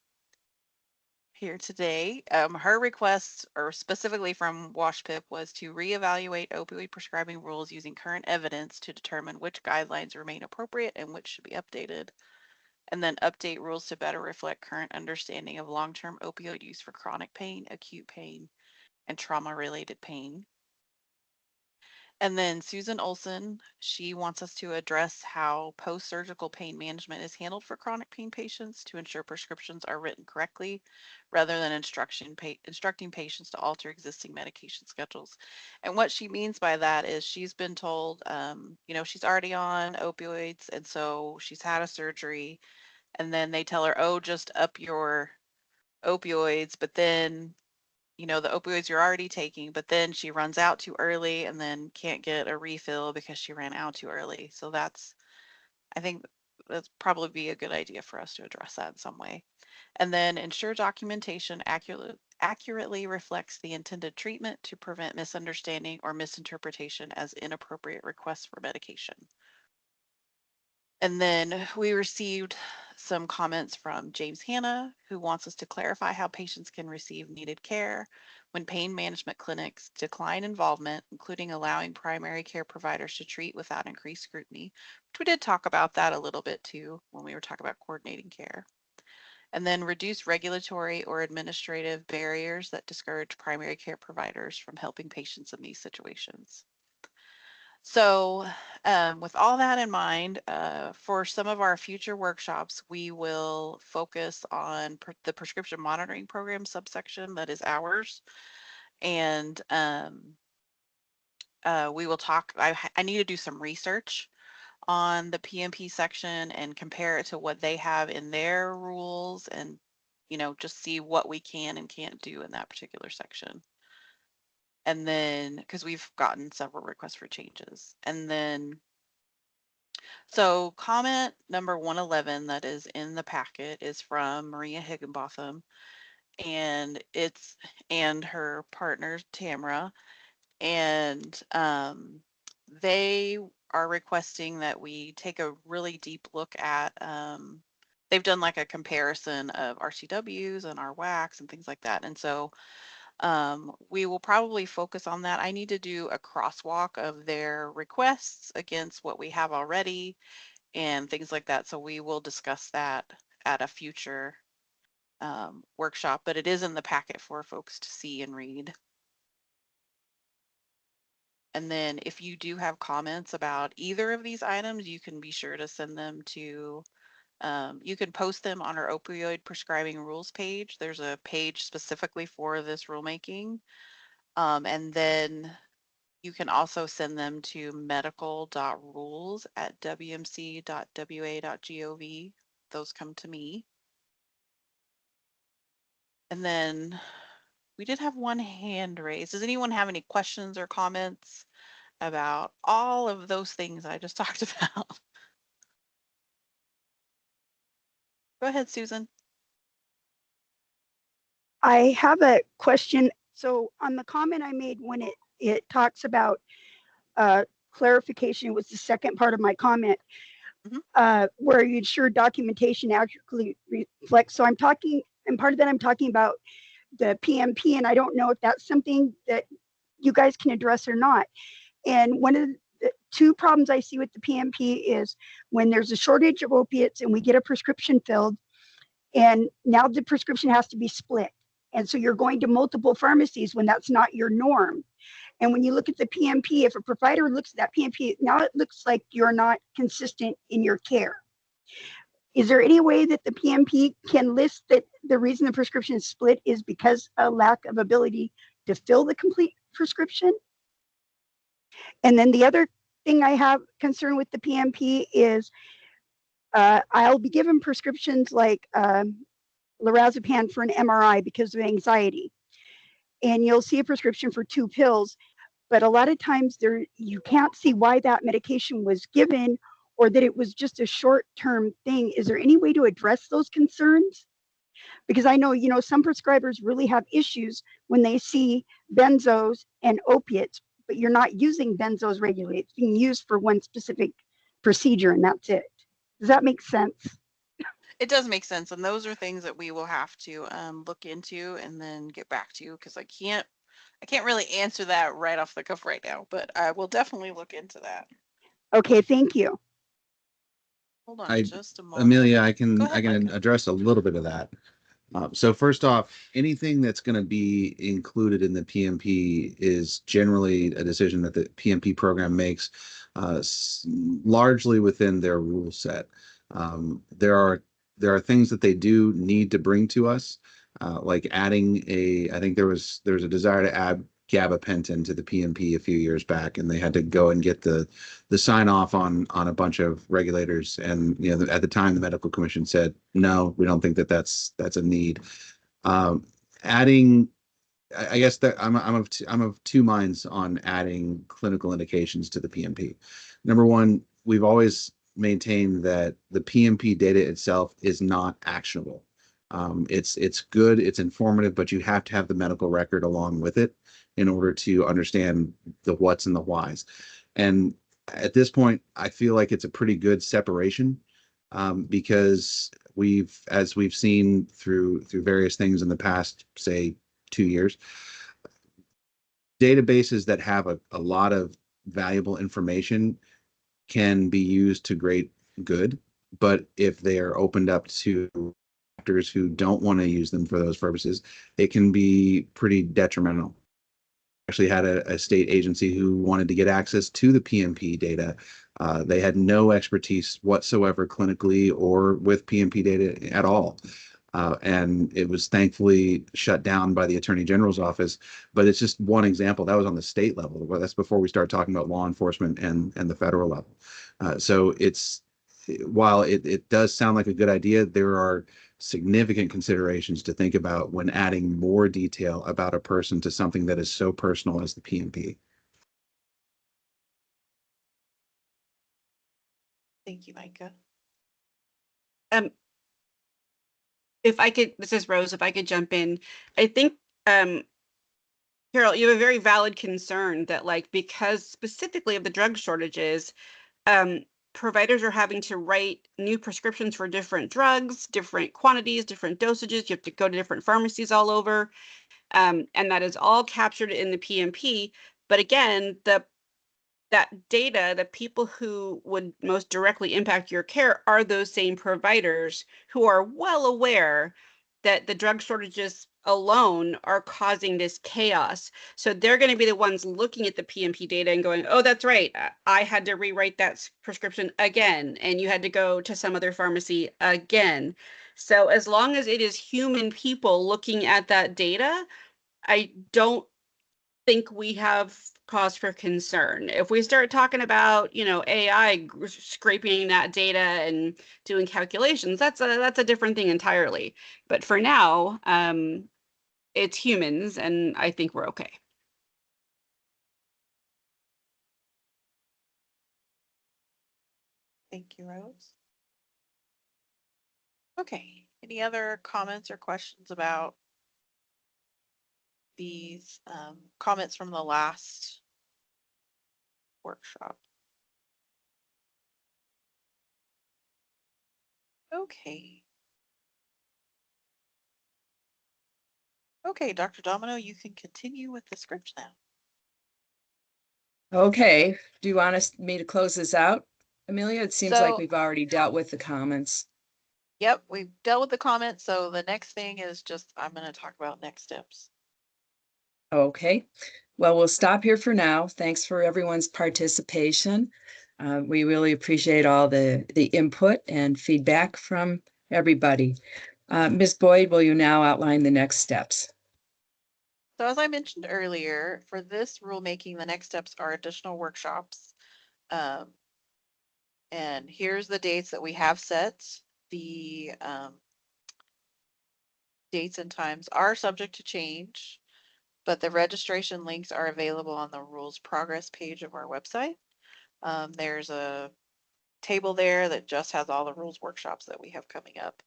here today. Her request, or specifically from WashPIP, was to reevaluate opioid prescribing rules using current evidence to determine which guidelines remain appropriate and which should be updated, and then update rules to better reflect current understanding of long-term opioid use for chronic pain, acute pain, and trauma-related pain. And then Susan Olson, she wants us to address how post-surgical pain management is handled for chronic pain patients to ensure prescriptions are written correctly rather than instructing patients to alter existing medication schedules. And what she means by that is she's been told, she's already on opioids, and so she's had a surgery, and then they tell her, oh, just up your opioids, but then the opioids you're already taking, but then she runs out too early and then can't get a refill because she ran out too early. So I think that's probably be a good idea for us to address that in some way. And then ensure documentation accurately reflects the intended treatment to prevent misunderstanding or misinterpretation as inappropriate requests for medication. And then we received some comments from James Hanna, who wants us to clarify how patients can receive needed care when pain management clinics decline involvement, including allowing primary care providers to treat without increased scrutiny. Which we did talk about that a little bit too when we were talking about coordinating care. And then reduce regulatory or administrative barriers that discourage primary care providers from helping patients in these situations. So, with all that in mind, for some of our future workshops, we will focus on the prescription monitoring program subsection that is ours. And we will talk, I need to do some research on the PMP section and compare it to what they have in their rules and, just see what we can and can't do in that particular section. And then, because we've gotten several requests for changes. And then so comment number 111 that is in the packet is from Maria Higginbotham and her partner Tamara, and they are requesting that we take a really deep look at they've done like a comparison of RCWs and our WACs and things like that. And so we will probably focus on that. I need to do a crosswalk of their requests against what we have already and things like that. So we will discuss that at a future workshop, but it is in the packet for folks to see and read. And then if you do have comments about either of these items, you can be sure to send them to, you can post them on our opioid prescribing rules page. There's a page specifically for this rulemaking. And then you can also send them to medical.rules@wmc.wa.gov. Those come to me. And then we did have one hand raised. Does anyone have any questions or comments about all of those things I just talked about? Go ahead, Susan. I have a question. So on the comment I made when it talks about clarification, was the second part of my comment, where you ensure documentation accurately reflects. So I'm talking, and part of that I'm talking about the PMP, and I don't know if that's something that you guys can address or not. And one of the two problems I see with the PMP is when there's a shortage of opiates and we get a prescription filled, and now the prescription has to be split. And so you're going to multiple pharmacies when that's not your norm. And when you look at the PMP, if a provider looks at that PMP, now it looks like you're not consistent in your care. Is there any way that the PMP can list that the reason the prescription is split is because a lack of ability to fill the complete prescription? And then the other thing I have concern with the PMP is I'll be given prescriptions like lorazepam for an MRI because of anxiety. And you'll see a prescription for 2 pills, but a lot of times you can't see why that medication was given or that it was just a short-term thing. Is there any way to address those concerns? Because I know, some prescribers really have issues when they see benzos and opiates, but you're not using benzos regularly. It's being used for one specific procedure and that's it. Does that make sense? It does make sense. And those are things that we will have to look into and then get back to you because I can't really answer that right off the cuff right now, but I will definitely look into that. Okay, thank you. Hold on just a moment. Amelia, I can address a little bit of that. So first off, anything that's going to be included in the PMP is generally a decision that the PMP program makes, largely within their rule set. There are things that they do need to bring to us, like adding I think there was a desire to add gabapentin to the PMP a few years back, and they had to go and get the sign off on a bunch of regulators. And at the time, the medical commission said, no, we don't think that's a need. Adding, I guess that I'm of two minds on adding clinical indications to the PMP. Number one, we've always maintained that the PMP data itself is not actionable. It's good, it's informative, but you have to have the medical record along with it in order to understand the what's and the whys. And at this point, I feel like it's a pretty good separation, because as we've seen through various things in the past, say 2 years, databases that have a lot of valuable information can be used to great good, but if they are opened up to actors who don't want to use them for those purposes, it can be pretty detrimental. Actually had a state agency who wanted to get access to the PMP data. They had no expertise whatsoever clinically or with PMP data at all. And it was thankfully shut down by the Attorney General's office. But it's just one example. That was on the state level. Well, that's before we start talking about law enforcement and the federal level. So while it does sound like a good idea, there are significant considerations to think about when adding more detail about a person to something that is so personal as the PMP. Thank you, Micah. If I could, this is Rose, if I could jump in. I think, Carol, you have a very valid concern that, like, because specifically of the drug shortages, providers are having to write new prescriptions for different drugs, different quantities, different dosages. You have to go to different pharmacies all over. And that is all captured in the PMP. But again, that data, the people who would most directly impact your care are those same providers who are well aware that the drug shortages alone are causing this chaos. So they're going to be the ones looking at the PMP data and going, oh, that's right. I had to rewrite that prescription again, and you had to go to some other pharmacy again. So as long as it is human people looking at that data, I don't think we have cause for concern. If we start talking about, AI scraping that data and doing calculations, that's a different thing entirely. But for now, it's humans, and I think we're okay. Thank you, Rose. Okay, any other comments or questions about these comments from the last workshop? Okay. Okay, Dr. Domino, you can continue with the script now. Okay, do you want me to close this out, Amelia? It seems like So- we've already dealt with the comments. Yep, we've dealt with the comments. So the next thing is just, I'm going to talk about next steps. Okay, well, we'll stop here for now. Thanks for everyone's participation. We really appreciate all the input and feedback from everybody. Ms. Boyd, will you now outline the next steps? So as I mentioned earlier, for this rulemaking, the next steps are additional workshops. And here's the dates that we have set. The dates and times are subject to change, but the registration links are available on the rules progress page of our website. There's a table there that just has all the rules workshops that we have coming up.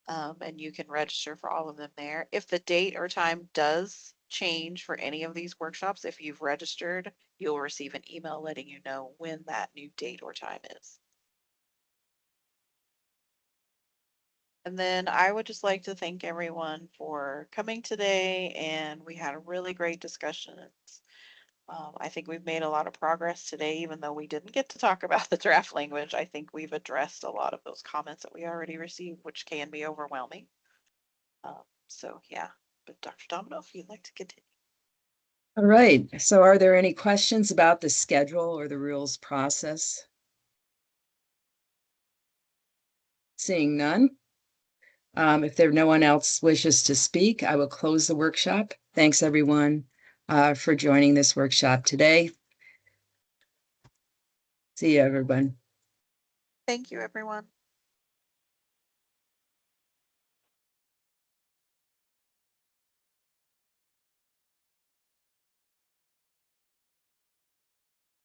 And you can register for all of them there. If the date or time does change for any of these workshops, if you've registered, you'll receive an email letting you know when that new date or time is. And then I would just like to thank everyone for coming today, and we had a really great discussion. I think we've made a lot of progress today, even though we didn't get to talk about the draft language. I think we've addressed a lot of those comments that we already received, which can be overwhelming. So yeah, but Dr. Domino, if you'd like to continue. All right, so are there any questions about the schedule or the rules process? Seeing none. If there no one else wishes to speak, I will close the workshop. Thanks everyone for joining this workshop today. See you, everyone. Thank you, everyone.